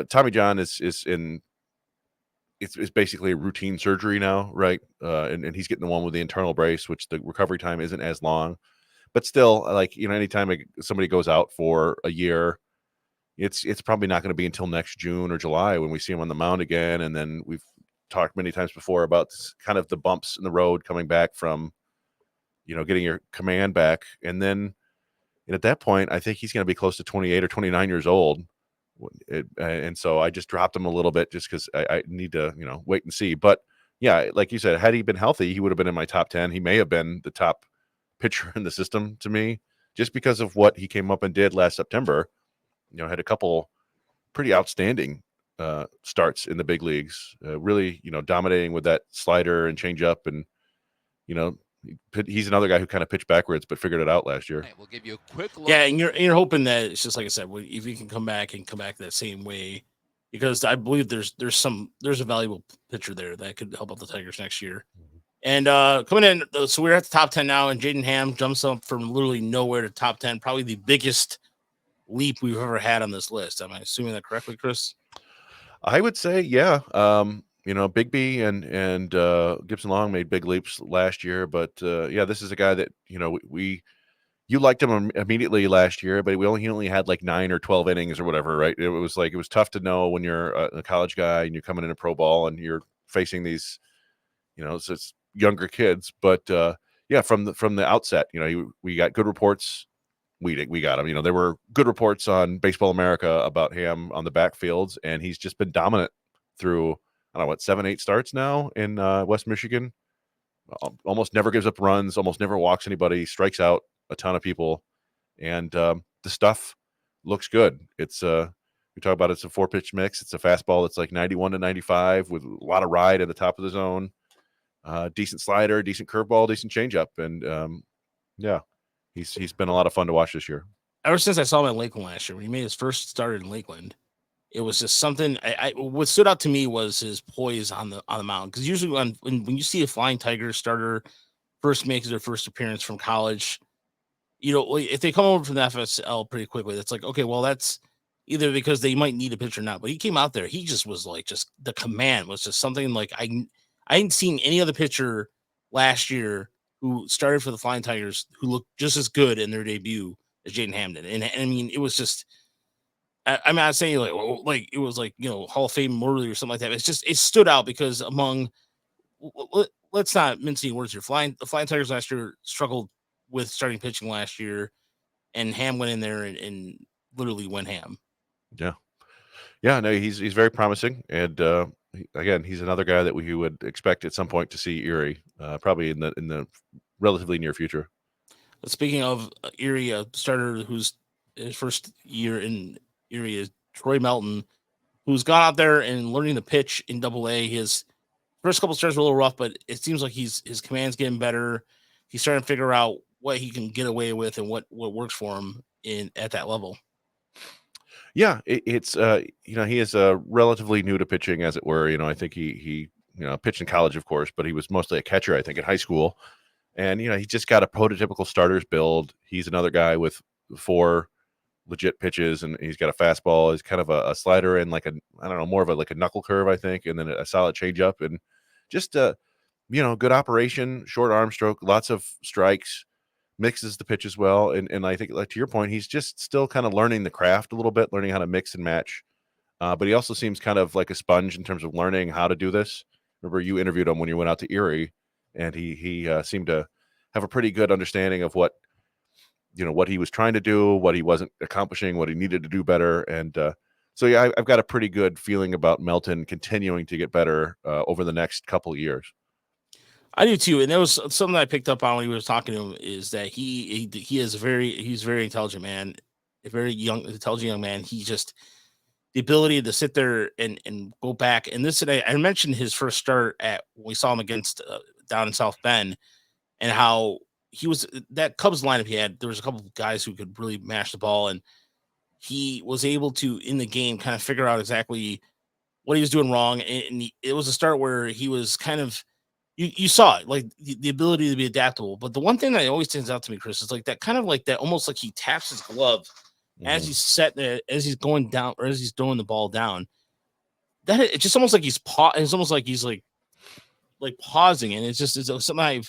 Tommy John is in. It's basically a routine surgery now, right? And he's getting the one with the internal brace, which the recovery time isn't as long. But still, like anytime somebody goes out for a year, it's probably not going to be until next June or July when we see him on the mound again. And then we've talked many times before about kind of the bumps in the road coming back from getting your command back, and then at that point, I think he's going to be close to 28 or 29 years old. And so I just dropped him a little bit just because I need to, wait and see. But yeah, like you said, had he been healthy, he would have been in my top 10. He may have been the top pitcher in the system to me just because of what he came up and did last September. Had a couple pretty outstanding starts in the big leagues, really, dominating with that slider and changeup. And, he's another guy who kind of pitched backwards, but figured it out last year. We'll give you a quick look. yeah, and you're hoping that it's just like I said, if you can come back that same way, because I believe there's a valuable pitcher there that could help out the Tigers next year. And coming in, so we're at the top 10 now, and Jaden Hamm jumps up from literally nowhere to top 10, probably the biggest leap we've ever had on this list. Am I assuming that correctly, Chris? I would say, yeah. Big B and Gibson Long made big leaps last year, but yeah, this is a guy that you liked him immediately last year, but he only had like 9 or 12 innings or whatever, right? It was tough to know when you're a college guy and you're coming into pro ball and you're facing these, it's younger kids. But yeah, from the outset, we got good reports. We got him. There were good reports on Baseball America about him on the backfields, and he's just been dominant through, I don't know, what, 7, 8 starts now in West Michigan. Almost never gives up runs, almost never walks anybody, strikes out a ton of people, and the stuff looks good. It's we talk about it's a 4-pitch mix. It's a fastball that's like 91 to 95 with a lot of ride at the top of the zone, decent slider, decent curveball, decent changeup, and yeah, he's been a lot of fun to watch this year. Ever since I saw him in Lakeland last year, when he made his first start in Lakeland, it was just something. What stood out to me was his poise on the mound. Because usually when you see a Flying Tiger starter first makes their first appearance from college, if they come over from the FSL pretty quickly, that's like, okay, well, that's either because they might need a pitcher or not. But he came out there, he just was like, just the command was just something like I hadn't seen any other pitcher last year who started for the Flying Tigers who looked just as good in their debut as Jaden Hamm did. And I mean, it was just, I'm not saying like it was like Hall of Fame worthy or something like that. It's just it stood out because among let's not mince any words here. The Flying Tigers last year struggled with starting pitching last year, and Ham went in there and literally went ham. Yeah, yeah. No, he's very promising, and again, he's another guy that we would expect at some point to see Erie, probably in the relatively near future. But speaking of Erie, a starter who's his first year in Erie is Troy Melton, who's gone out there and learning the pitch in Double-A. His first couple starts were a little rough, but it seems like his command's getting better. He's starting to figure out what he can get away with and what works for him at that level. Yeah, it's he is relatively new to pitching, as it were. I think he pitched in college, of course, but he was mostly a catcher, I think, in high school. And he just got a prototypical starter's build. He's another guy with 4 legit pitches, and he's got a fastball. He's kind of a slider and like more of a knuckle curve, I think, and then a solid changeup, and just good operation, short arm stroke, lots of strikes, mixes the pitch as well. And I think, like to your point, he's just still kind of learning the craft a little bit, learning how to mix and match. But he also seems kind of like a sponge in terms of learning how to do this. Remember, you interviewed him when you went out to Erie, and he seemed to have a pretty good understanding of what what he was trying to do, what he wasn't accomplishing, what he needed to do better. And so, yeah, I've got a pretty good feeling about Melton continuing to get better over the next couple of years. I do too, and there was something I picked up on when he was talking to him is that he's very intelligent man, a very intelligent young man. He just the ability to sit there and go back. And this today, I mentioned his first start at when we saw him against down in South Bend, and how he was that Cubs lineup he had. There was a couple of guys who could really mash the ball, and he was able to in the game kind of figure out exactly what he was doing wrong. And it was a start where he was kind of you saw it like the ability to be adaptable. But the one thing that always stands out to me, Chris, is like that kind of like that almost like he taps his glove as he's set there, as he's going down or as he's throwing the ball down. That it's just almost like it's almost like he's like pausing, and it's something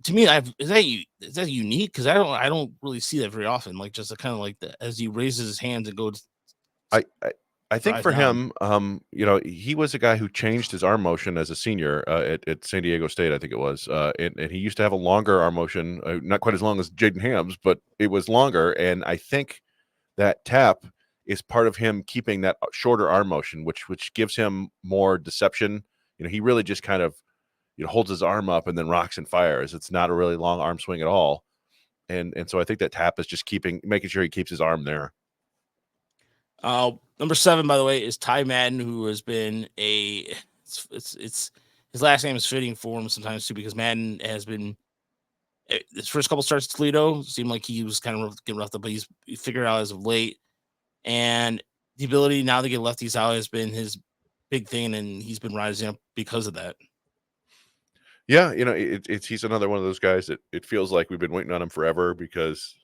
to me is that unique because I don't really see that very often. Like just kind of like that as he raises his hands and goes I, I I think drive for down. him, he was a guy who changed his arm motion as a senior at San Diego State, I think it was, and he used to have a longer arm motion, not quite as long as Jaden Hamm's, but it was longer. And I think that tap is part of him keeping that shorter arm motion, which gives him more deception. He really just kind of holds his arm up and then rocks and fires. It's not a really long arm swing at all, and so I think that tap is just making sure he keeps his arm there. Number 7, by the way, is Ty Madden, who has been it's his last name is fitting for him sometimes too because Madden has been his first couple starts at Toledo seemed like he was kind of getting roughed up, but he figured out as of late, and the ability now to get lefties out has been his big thing, and he's been rising up because of that. Yeah, he's another one of those guys that it feels like we've been waiting on him forever because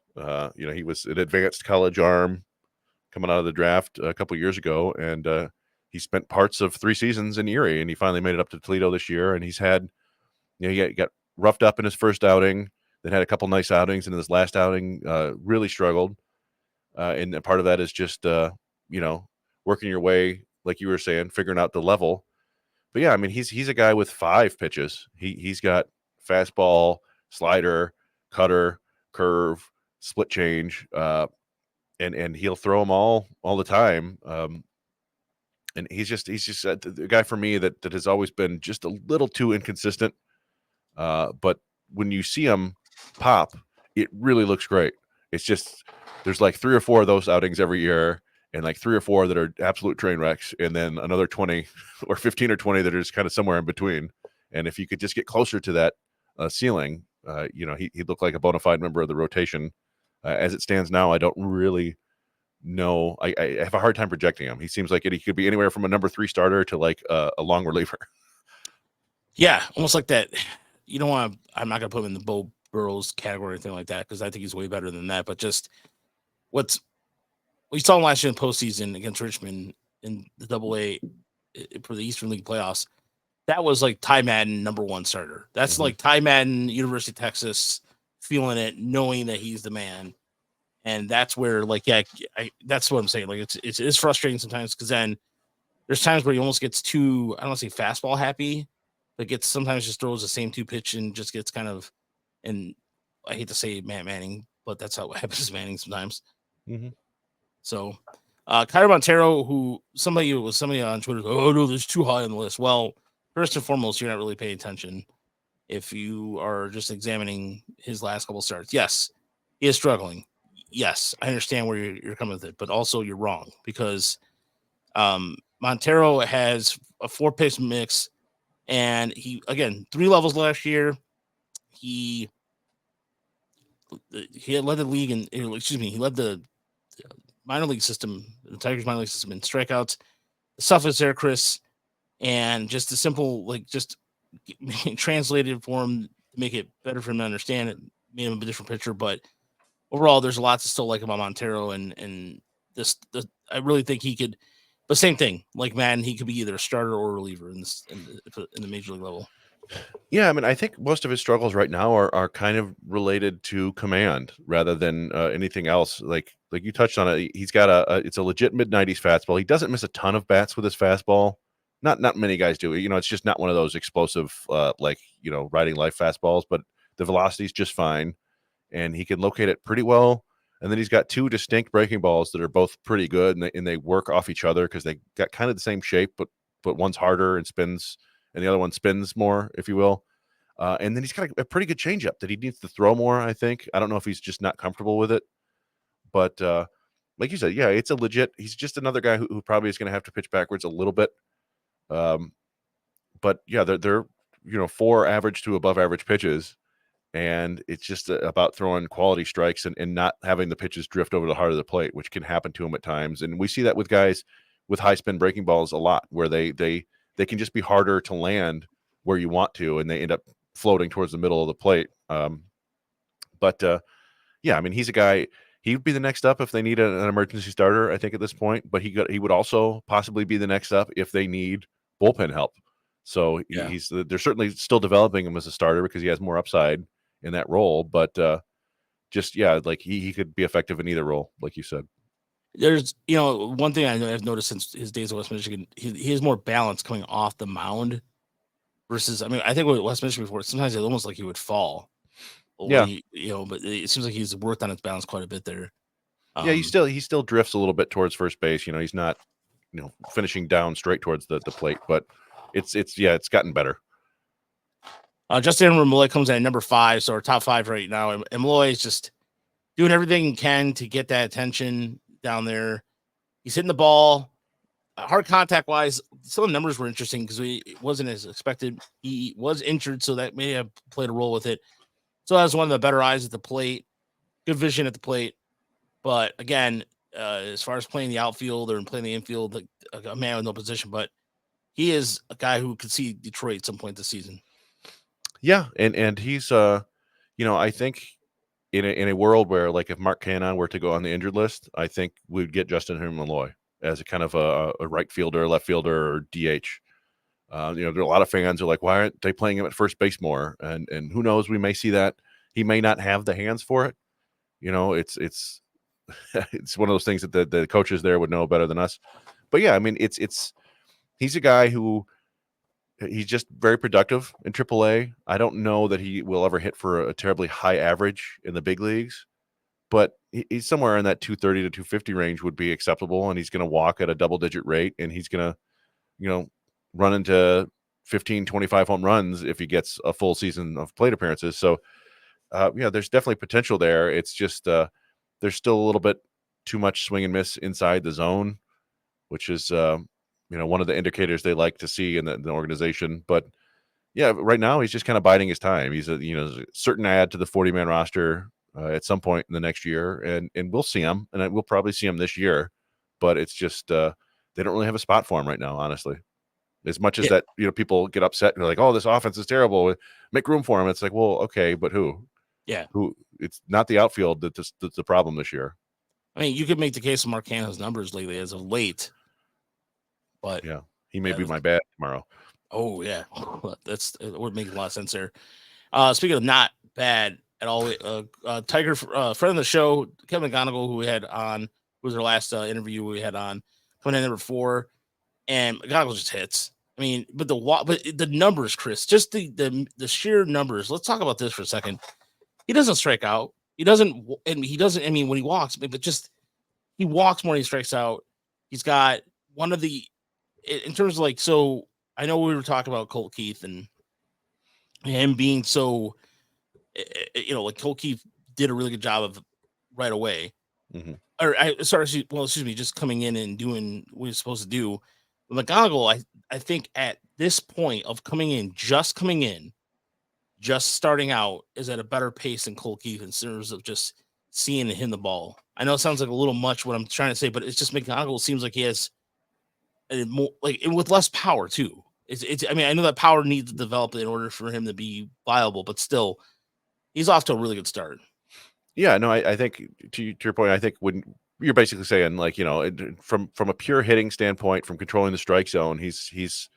he was an advanced college arm coming out of the draft a couple years ago, and he spent parts of 3 seasons in Erie, and he finally made it up to Toledo this year. And he's had, he got roughed up in his first outing, then had a couple nice outings, and in his last outing, really struggled. And part of that is just working your way, like you were saying, figuring out the level. But yeah, I mean, he's a guy with 5 pitches. He's got fastball, slider, cutter, curve, split change, and he'll throw them all the time. And he's just the guy for me that has always been just a little too inconsistent. But when you see him pop, it really looks great. It's just there's like 3 or 4 of those outings every year, and like 3 or 4 that are absolute train wrecks, and then another 20 or 15 or 20 that are just kind of somewhere in between. And if you could just get closer to that ceiling, he'd look like a bona fide member of the rotation. As it stands now, I don't really know. I have a hard time projecting him. He seems like he could be anywhere from a number 3 starter to like a long reliever. Yeah, almost like that. You don't want to. I'm not gonna put him in the Bo Burrows category or anything like that because I think he's way better than that. But just we saw him last year in postseason against Richmond in the Double A for the Eastern League playoffs. That was like Ty Madden #1 starter. That's like Ty Madden, University of Texas, feeling it, knowing that he's the man. And that's where, like, yeah, that's what I'm saying. Like, it's frustrating sometimes because then there's times where he almost gets too, I don't want to say fastball happy, but gets sometimes just throws the same 2 pitch and just gets kind of, and I hate to say Matt Manning, but that's how it happens to Manning sometimes. Mm-hmm. So, Kyler Montero, who somebody on Twitter, oh no, there's too high on the list. Well, first and foremost, you're not really paying attention if you are just examining his last couple starts. Yes, he is struggling. Yes, I understand where you're coming with it, but also you're wrong because Montero has a 4-pitch mix, and he again 3 levels last year. He had led the league in he led the minor league system, the Tigers minor league system in strikeouts. The stuff is there, Chris, and just the simple just translated for him to make it better for him to understand it, made him a different pitcher. But overall, there's a lot to still like about Montero, and I really think he could. But same thing, like Madden, he could be either a starter or a reliever in the major league level. Yeah, I mean, I think most of his struggles right now are kind of related to command rather than anything else. Like you touched on it, he's got it's a legit mid-90s fastball. He doesn't miss a ton of bats with his fastball. Not many guys do. It's just not one of those explosive riding life fastballs. But the velocity is just fine. and he can locate it pretty well. And then he's got two distinct breaking balls that are both pretty good, and they work off each other because they got kind of the same shape, but one's harder and spins, and the other one spins more, if you will. And then he's got a pretty good changeup that he needs to throw more, I think. I don't know if he's just not comfortable with it, but like you said, yeah, it's a legit. He's just another guy who probably is going to have to pitch backwards a little bit. But yeah, they're 4 average to above average pitches, and it's just about throwing quality strikes and not having the pitches drift over the heart of the plate, which can happen to him at times. And we see that with guys with high spin breaking balls a lot, where they can just be harder to land where you want to, and they end up floating towards the middle of the plate. But yeah, I mean, he's a guy. He would be the next up if they need an emergency starter, I think, at this point. But he would also possibly be the next up if they need bullpen help. So Yeah. they're certainly still developing him as a starter because he has more upside in that role. But just like he could be effective in either role, like you said. There's one thing I've noticed since his days at West Michigan, he has more balance coming off the mound versus. I mean, I think with West Michigan before, sometimes it's almost like he would fall. Yeah. But it seems like he's worked on his balance quite a bit there. Yeah, he still drifts a little bit towards first base. He's not finishing down straight towards the plate, but it's gotten better. Justin Malloy comes in at number 5, so our top 5 right now. And Malloy is just doing everything he can to get that attention down there. He's hitting the ball. Hard contact wise, some of the numbers were interesting because it wasn't as expected. He was injured, so that may have played a role with it. So that's one of the better eyes at the plate, good vision at the plate. But again, as far as playing the outfield or playing the infield, like a man with no position, but he is a guy who could see Detroit at some point this season. Yeah, and he's I think in a world where, like, if Mark Cannon were to go on the injured list, I think we'd get Justin Malloy as a kind of a right fielder, left fielder, or DH. There are a lot of fans who are like, why aren't they playing him at first base more? And who knows, we may see that. He may not have the hands for it. It's it's one of those things that the coaches there would know better than us. But yeah, I mean, he's a guy who he's just very productive in AAA. I don't know that he will ever hit for a terribly high average in the big leagues, but he's somewhere in that 230 to 250 range would be acceptable. And he's going to walk at a double-digit rate, and he's going to, run into 15, 25 home runs if he gets a full season of plate appearances. So, there's definitely potential there. It's just there's still a little bit too much swing and miss inside the zone, which is one of the indicators they like to see in the organization. But yeah, right now he's just kind of biding his time. He's a certain add to the 40-man roster at some point in the next year, and we'll see him, and we'll probably see him this year. But it's just they don't really have a spot for him right now, honestly. As much as that, people get upset and they're like, "Oh, this offense is terrible. Make room for him." It's like, well, okay, but who? Yeah, who? It's not the outfield that's the problem this year. I mean, you could make the case of Mark Cannon's numbers lately as of late, but yeah, he may be my bad tomorrow. Oh yeah, it would make a lot of sense there. Speaking of not bad at all, Tiger friend of the show, Kevin McGonigal, who we had on, who was our last interview we had on, coming in number 4, and McGonigal just hits. I mean, but the numbers, Chris, just the sheer numbers. Let's talk about this for a second. He doesn't strike out. He doesn't. I mean, when he walks, but just he walks more than he strikes out. He's got one of the, in terms of like, so I know we were talking about Colt Keith and him being so, like Colt Keith did a really good job of right away. Mm-hmm. Excuse me, just coming in and doing what he's supposed to do. But McGonigal, I think at this point of coming in, just starting out, is at a better pace than Colt Keith in terms of just seeing and hitting the ball. I know it sounds like a little much what I'm trying to say, but it's just McGonigal seems like he has more, like, with less power too. It's. I mean, I know that power needs to develop in order for him to be viable, but still, he's off to a really good start. Yeah, no, I think to your point, I think when you're basically saying, like, from a pure hitting standpoint, from controlling the strike zone, he's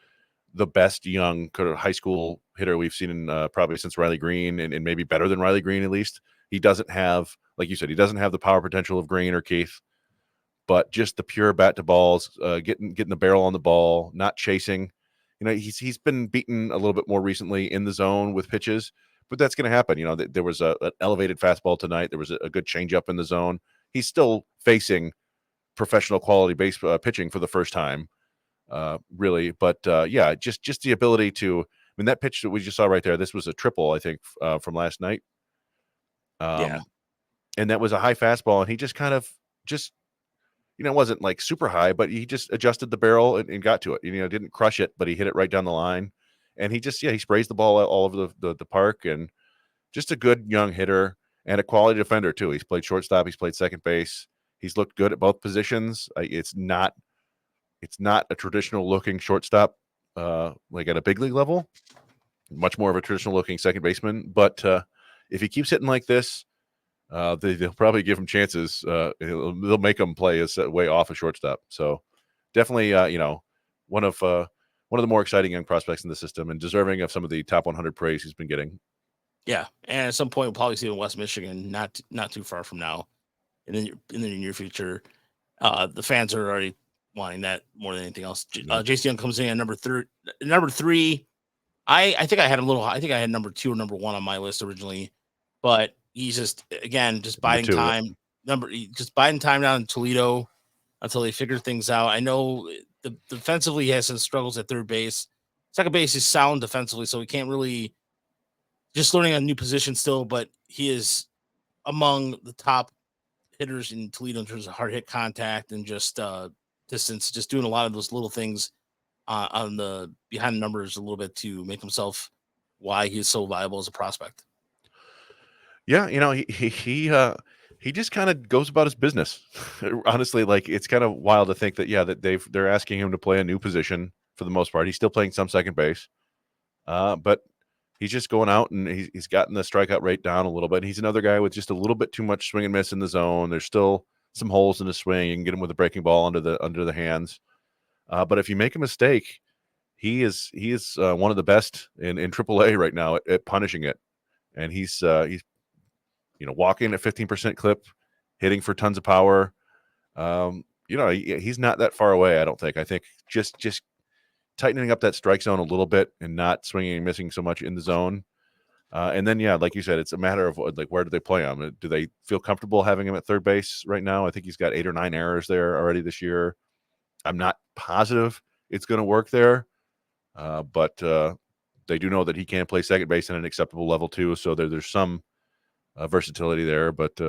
the best young kind of high school hitter we've seen in probably since Riley Green, and maybe better than Riley Green at least. He doesn't have, like you said, he doesn't have the power potential of Green or Keith, but just the pure bat to balls, getting the barrel on the ball, not chasing. He's been beaten a little bit more recently in the zone with pitches, but that's going to happen. There was an elevated fastball tonight. There was a good changeup in the zone. He's still facing professional quality base pitching for the first time, really. But yeah, just the ability to. I mean, that pitch that we just saw right there. This was a triple, I think, from last night. Yeah. And that was a high fastball, and he just kind of just it wasn't like super high, but he just adjusted the barrel and got to it. Didn't crush it, but he hit it right down the line. And he just, he sprays the ball all over the park, and just a good young hitter and a quality defender too. He's played shortstop, he's played second base. He's looked good at both positions. It's not a traditional looking shortstop, like at a big league level. Much more of a traditional looking second baseman. But if he keeps hitting like this, they'll probably give him chances. They'll make him play his way off a shortstop. So definitely, one of the more exciting young prospects in the system, and deserving of some of the top 100 praise he's been getting. Yeah, and at some point we'll probably see him in West Michigan, not too far from now, in the near future. The fans are already wanting that more than anything else. Jason Young comes in at number three. I think I had number 2 or number 1 on my list originally, but he's just biding time. Just biding time down in Toledo until they figure things out. I know defensively he has some struggles at third base. Second base is sound defensively, so he can't really just learning a new position still, but he is among the top hitters in Toledo in terms of hard hit contact and just distance, just doing a lot of those little things on the behind the numbers a little bit to make himself why he's so viable as a prospect. Yeah, he just kind of goes about his business. Honestly, like, it's kind of wild to think that they're asking him to play a new position for the most part. He's still playing some second base, but he's just going out, and he's gotten the strikeout rate down a little bit. He's another guy with just a little bit too much swing and miss in the zone. There's still some holes in his swing. You can get him with a breaking ball under the hands, but if you make a mistake, he is one of the best in AAA right now at punishing it, and he's walking at 15% clip, hitting for tons of power. He's not that far away, I don't think. I think just tightening up that strike zone a little bit and not swinging and missing so much in the zone. And then, like you said, it's a matter of like, where do they play him? Do they feel comfortable having him at third base right now? I think he's got 8 or 9 errors there already this year. I'm not positive it's going to work there, but they do know that he can play second base at an acceptable level too. So there's some versatility there. But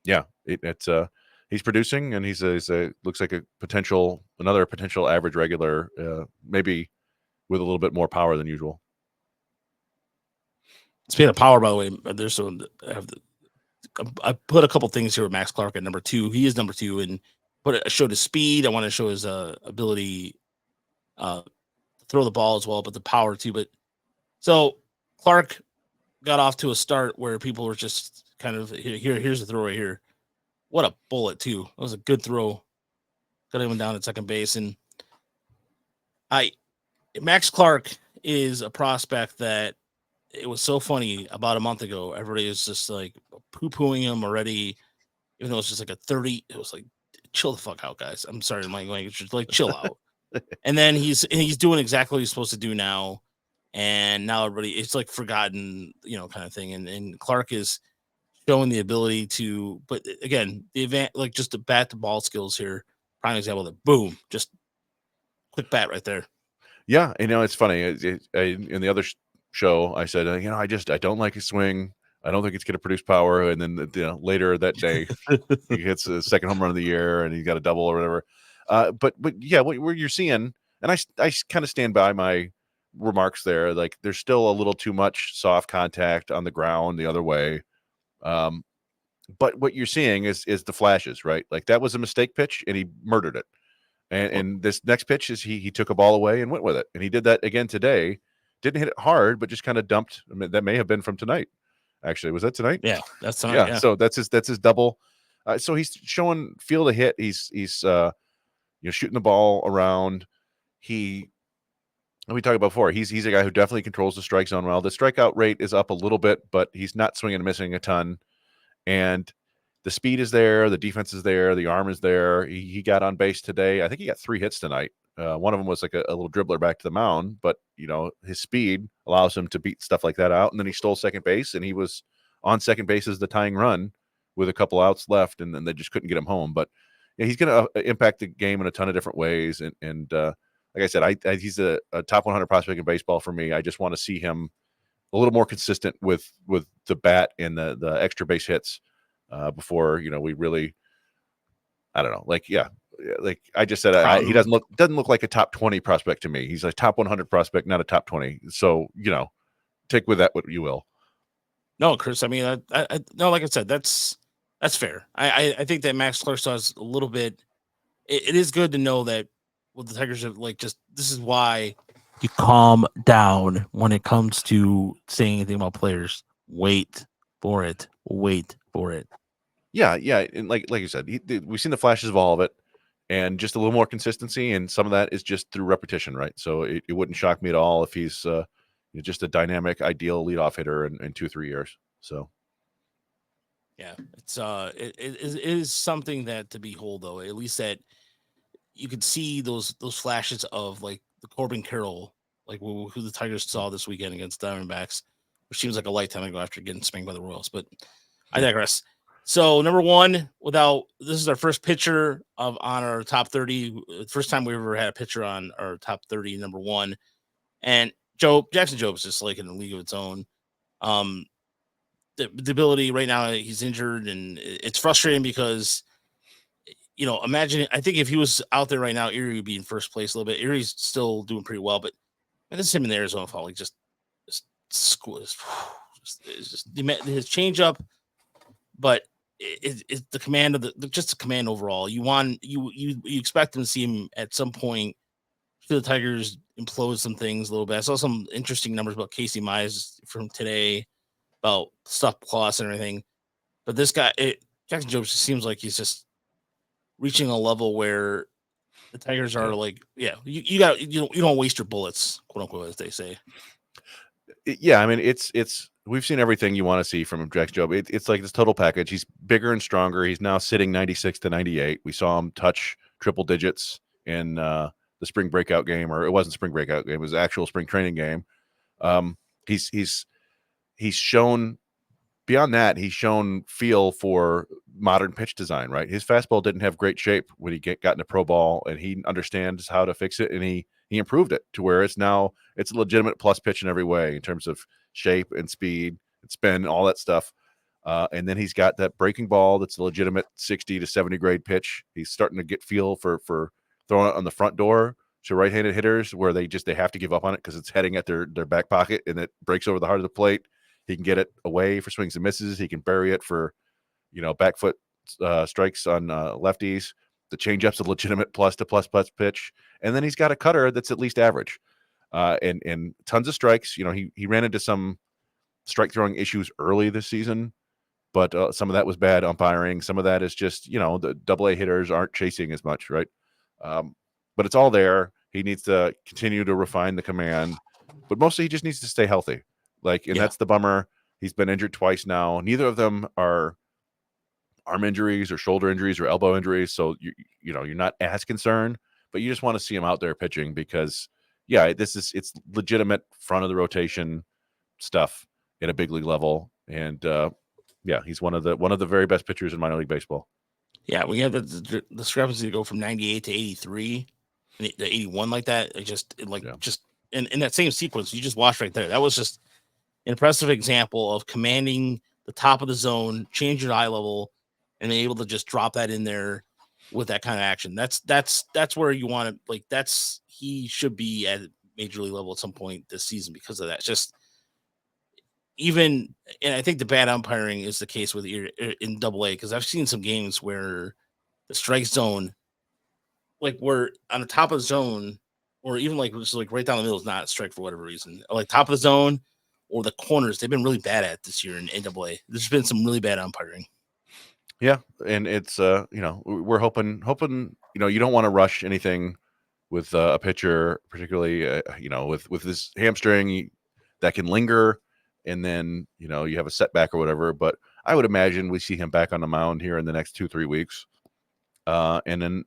he's producing, and he's looks like another potential average regular, maybe with a little bit more power than usual. Speaking of power, by the way, I put a couple things here with Max Clark at number 2. He is number 2, and I showed his speed. I want to show his ability to throw the ball as well, but the power too. But so Clark got off to a start where people were just kind of here's the throw right here. What a bullet too. That was a good throw. Got him down at second base, and Max Clark is a prospect that it was so funny about a month ago. Everybody was just like poo-pooing him already, even though it's just like a 30. It was like, chill the fuck out, guys. I'm sorry, my language, just like chill out. And then he's doing exactly what he's supposed to do now. And now everybody, it's like forgotten, kind of thing. And Clark is showing the ability to, but again, the event, like just the bat to ball skills here. Prime example that boom, just quick bat right there. Yeah, it's funny. In the other show, I said, I don't like his swing. I don't think it's going to produce power. And then later that day, he hits a second home run of the year, and he got a double or whatever. But yeah, what you're seeing, and I kind of stand by my remarks there. Like, there's still a little too much soft contact on the ground the other way. But what you're seeing is the flashes, right? Like, that was a mistake pitch, and he murdered it. And this next pitch is he took a ball away and went with it. And he did that again today. Didn't hit it hard, but just kind of dumped. I mean, that may have been from tonight. Actually, was that tonight? Yeah, that's tonight. Yeah. So that's his double. So he's showing feel to hit. He's shooting the ball around. We talked about before. He's a guy who definitely controls the strike zone well. The strikeout rate is up a little bit, but he's not swinging and missing a ton. And the speed is there. The defense is there. The arm is there. He got on base today. I think he got 3 hits tonight. One of them was like a little dribbler back to the mound, but his speed allows him to beat stuff like that out. And then he stole second base, and he was on second base as the tying run with a couple outs left, and then they just couldn't get him home. But yeah, he's going to impact the game in a ton of different ways. And like I said, he's a top 100 prospect in baseball for me. I just want to see him a little more consistent with the bat and the extra base hits before we really, I don't know, like I just said, he doesn't look like a top 20 prospect to me. He's a top 100 prospect, not a top 20. So take with that what you will. No, Chris. I mean, no, like I said, that's fair. I think that Max Clerk does a little bit. It is good to know that the Tigers are this is why you calm down when it comes to saying anything about players. Wait for it. Yeah, and like you said, we've seen the flashes of all of it, and just a little more consistency, and some of that is just through repetition, right? So it wouldn't shock me at all if he's just a dynamic, ideal leadoff hitter in 2-3 years. So yeah, it's it is something that to behold, though. At least that you could see those flashes of like the Corbin Carroll, like who the Tigers saw this weekend against Diamondbacks, which seems like a lifetime ago after getting spanked by the Royals. But I digress. So number one, this is our first pitcher on our top 30. First time we ever had a pitcher on our top 30, number one. And Jackson Jobe is just like in a league of its own. The ability right now, he's injured, and it's frustrating because imagine, I think if he was out there right now, Erie would be in first place a little bit. Erie's still doing pretty well, but this is him in the Arizona Fall. Like just school is just his changeup, but it's the command of the command overall. You expect him to see him at some point. The Tigers implode some things a little bit. I saw some interesting numbers about Casey Mize from today about stuff plus and everything, but this guy, Jackson Jobe, just seems like he's just reaching a level where the Tigers are you don't waste your bullets, quote unquote, as they say. Yeah, I mean it's we've seen everything you want to see from Jackson Jobe. It's like this total package. He's bigger and stronger. He's now sitting 96 to 98. We saw him touch triple digits in the spring breakout game, or it wasn't spring breakout game, it was actual spring training game. He's shown beyond that, he's shown feel for modern pitch design, right? His fastball didn't have great shape when he got into pro ball, and he understands how to fix it, and he improved it to where it's a legitimate plus pitch in every way in terms of shape and speed and spin, all that stuff. And then he's got that breaking ball that's a legitimate 60 to 70 grade pitch. He's starting to get feel for throwing it on the front door to right-handed hitters where they have to give up on it because it's heading at their back pocket and it breaks over the heart of the plate. He can get it away for swings and misses. He can bury it for, back foot strikes on lefties. The changeup's a legitimate plus to plus pitch. And then he's got a cutter that's at least average. And tons of strikes. He ran into some strike throwing issues early this season, but some of that was bad umpiring. Some of that is just, the AA hitters aren't chasing as much, right? But it's all there. He needs to continue to refine the command, but mostly he just needs to stay healthy. That's the bummer. He's been injured twice now. Neither of them are arm injuries or shoulder injuries or elbow injuries. So you're not as concerned, but you just want to see him out there pitching because it's legitimate front of the rotation stuff at a big league level. And he's one of the very best pitchers in minor league baseball. Yeah, we have the discrepancy to go from 98 to 83 to 81 like that. Just in that same sequence, you just watched right there. That was just an impressive example of commanding the top of the zone, change your eye level, and being able to just drop that in there with that kind of action. That's where you want to he should be at major league level at some point this season because of that. Just and I think the bad umpiring is the case with in AA because I've seen some games where the strike zone, like we're on the top of the zone, or even just right down the middle is not a strike for whatever reason. Like top of the zone or the corners, they've been really bad at this year in AA. There's been some really bad umpiring. Yeah, and it's we're hoping you don't want to rush anything with a pitcher, particularly with this hamstring that can linger, and then you have a setback or whatever. But I would imagine we see him back on the mound here in the next 2-3 weeks, and then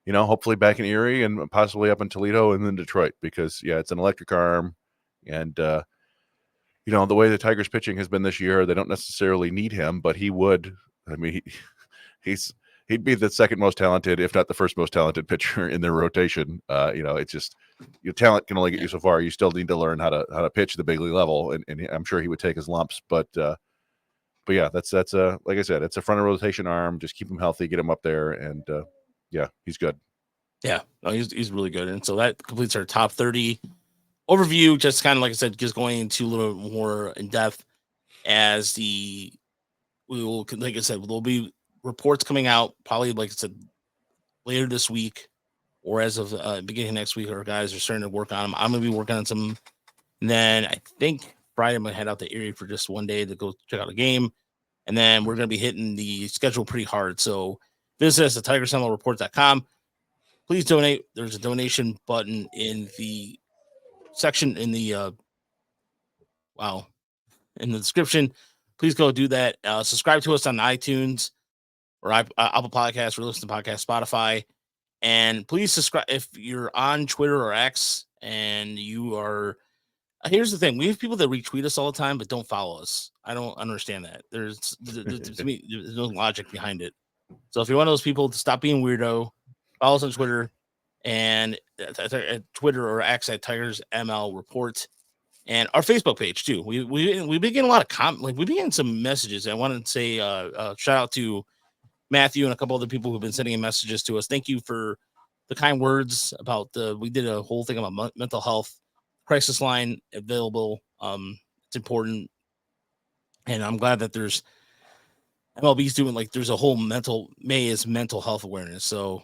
hopefully back in Erie and possibly up in Toledo and then Detroit, because it's an electric arm. And, the way the Tigers pitching has been this year, they don't necessarily need him, but he would. I mean, he'd be the second most talented, if not the first most talented pitcher in their rotation. It's just your talent can only get you so far. You still need to learn how to pitch the big league level, and I'm sure he would take his lumps. But yeah, that's like I said, it's a front of rotation arm. Just keep him healthy, get him up there, and he's good. Yeah, no, he's really good, and so that completes our top 30 overview. Just kind of like I said, just going into a little more in depth as like I said, there'll be reports coming out probably, like I said, later this week or as of beginning of next week. Our guys are starting to work on them. I'm going to be working on some, and then I think Friday I'm going to head out to Erie for just one day to go check out a game, and then we're going to be hitting the schedule pretty hard. So visit us at TigerSentinelReport.com. Please donate. There's a donation button in the section in the in the description. Please go do that. Subscribe to us on iTunes or Apple Podcasts, or listen to podcast, Spotify, and please subscribe if you're on Twitter or X and you are. Here's the thing: we have people that retweet us all the time but don't follow us. I don't understand that. To me, there's no logic behind it. So if you're one of those people, to stop being weirdo, follow us on Twitter and at Twitter or X at Tigers ML Report, and our Facebook page too. We've been getting a lot of we've been getting some messages. I wanted to say shout out to Matthew and a couple other people who've been sending in messages to us. Thank you for the kind words about we did a whole thing about mental health crisis line available. It's important, and I'm glad that there's MLB's doing, like, there's a whole May is mental health awareness. So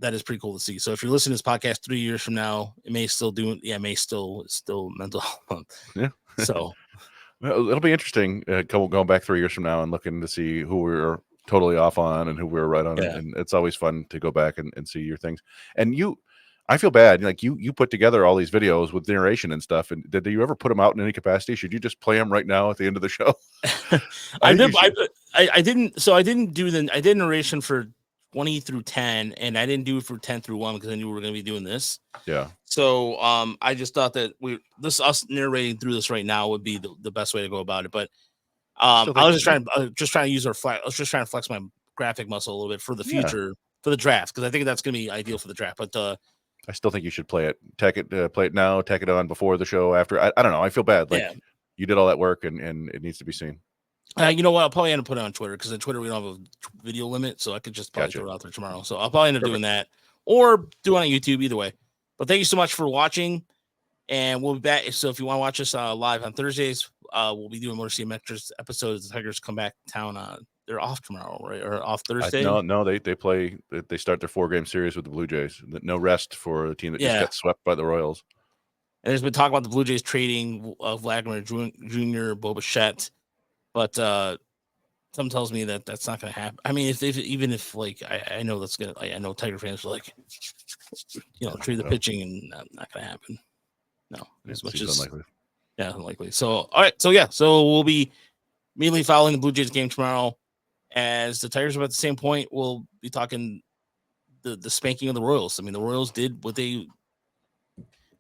that is pretty cool to see. So if you're listening to this podcast 3 years from now, it may still still mental health month. Yeah. So it'll be interesting going back 3 years from now and looking to see who we're totally off on and who we were right on. Yeah. And it's always fun to go back and see your things. And I feel bad. Like you put together all these videos with narration and stuff. And did you ever put them out in any capacity? Should you just play them right now at the end of the show? I didn't. So I did narration for 20 through 10, and I didn't do it for 10 through 1 because I knew we were going to be doing this. Yeah. So I just thought that us narrating through this right now would be the best way to go about it. But I was just trying to use I was just trying to flex my graphic muscle a little bit for the future for the draft, because I think that's going to be ideal for the draft. But I still think you should play it. Play it now. Tack it on before the show. After I don't know. I feel bad. Like you did all that work, and it needs to be seen. You know what? I'll probably end up putting it on Twitter, because on Twitter we don't have a video limit, so I could just probably throw it out there tomorrow. So I'll probably end up doing that, or do it on YouTube. Either way. But thank you so much for watching, and we'll be back. So if you want to watch us live on Thursdays, we'll be doing Motor City Metrics episodes. The Tigers come back to town. They're off tomorrow, right? Or off Thursday? No, they play. They start their 4-game series with the Blue Jays. No rest for the team that just got swept by the Royals. And there's been talk about the Blue Jays trading Vladimir Jr., Bo Bichette, but something tells me that that's not going to happen. I mean, even if like I know that's gonna. I know Tiger fans are like, trade the pitching, and not going to happen. No, as much as unlikely. Yeah, unlikely. So all right, so we'll be immediately following the Blue Jays game tomorrow. As the Tigers are at the same point, we'll be talking the spanking of the Royals. I mean, the Royals did what the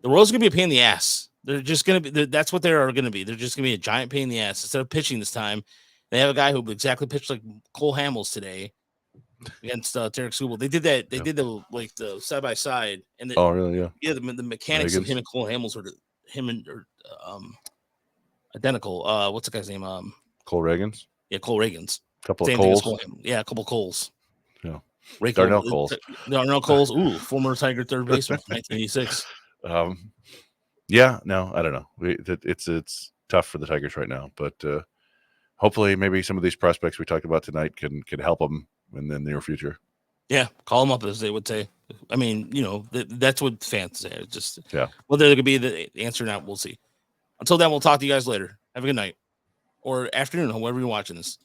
Royals are going to be a pain in the ass. They're just going to be, that's what they are going to be. They're just going to be a giant pain in the ass. Instead of pitching this time, they have a guy who exactly pitched like Cole Hamels today against Tarek Skubal. They did that. They did the side by side, and oh really? Yeah, the mechanics of him and Cole Hamels were identical. What's the guy's name? Cole Reagans. Yeah, Cole Reagans. Couple of Coles. A couple Coles. Yeah. Darnell Coles. Darnell Coles. Ooh, former Tiger third baseman from 1986. Yeah, no, I don't know. It's tough for the Tigers right now, but hopefully maybe some of these prospects we talked about tonight can help them in the near future. Yeah, call them up, as they would say. I mean, that's what fans say. It's just whether there could be the answer or not, we'll see. Until then, we'll talk to you guys later. Have a good night or afternoon, whoever you're watching this.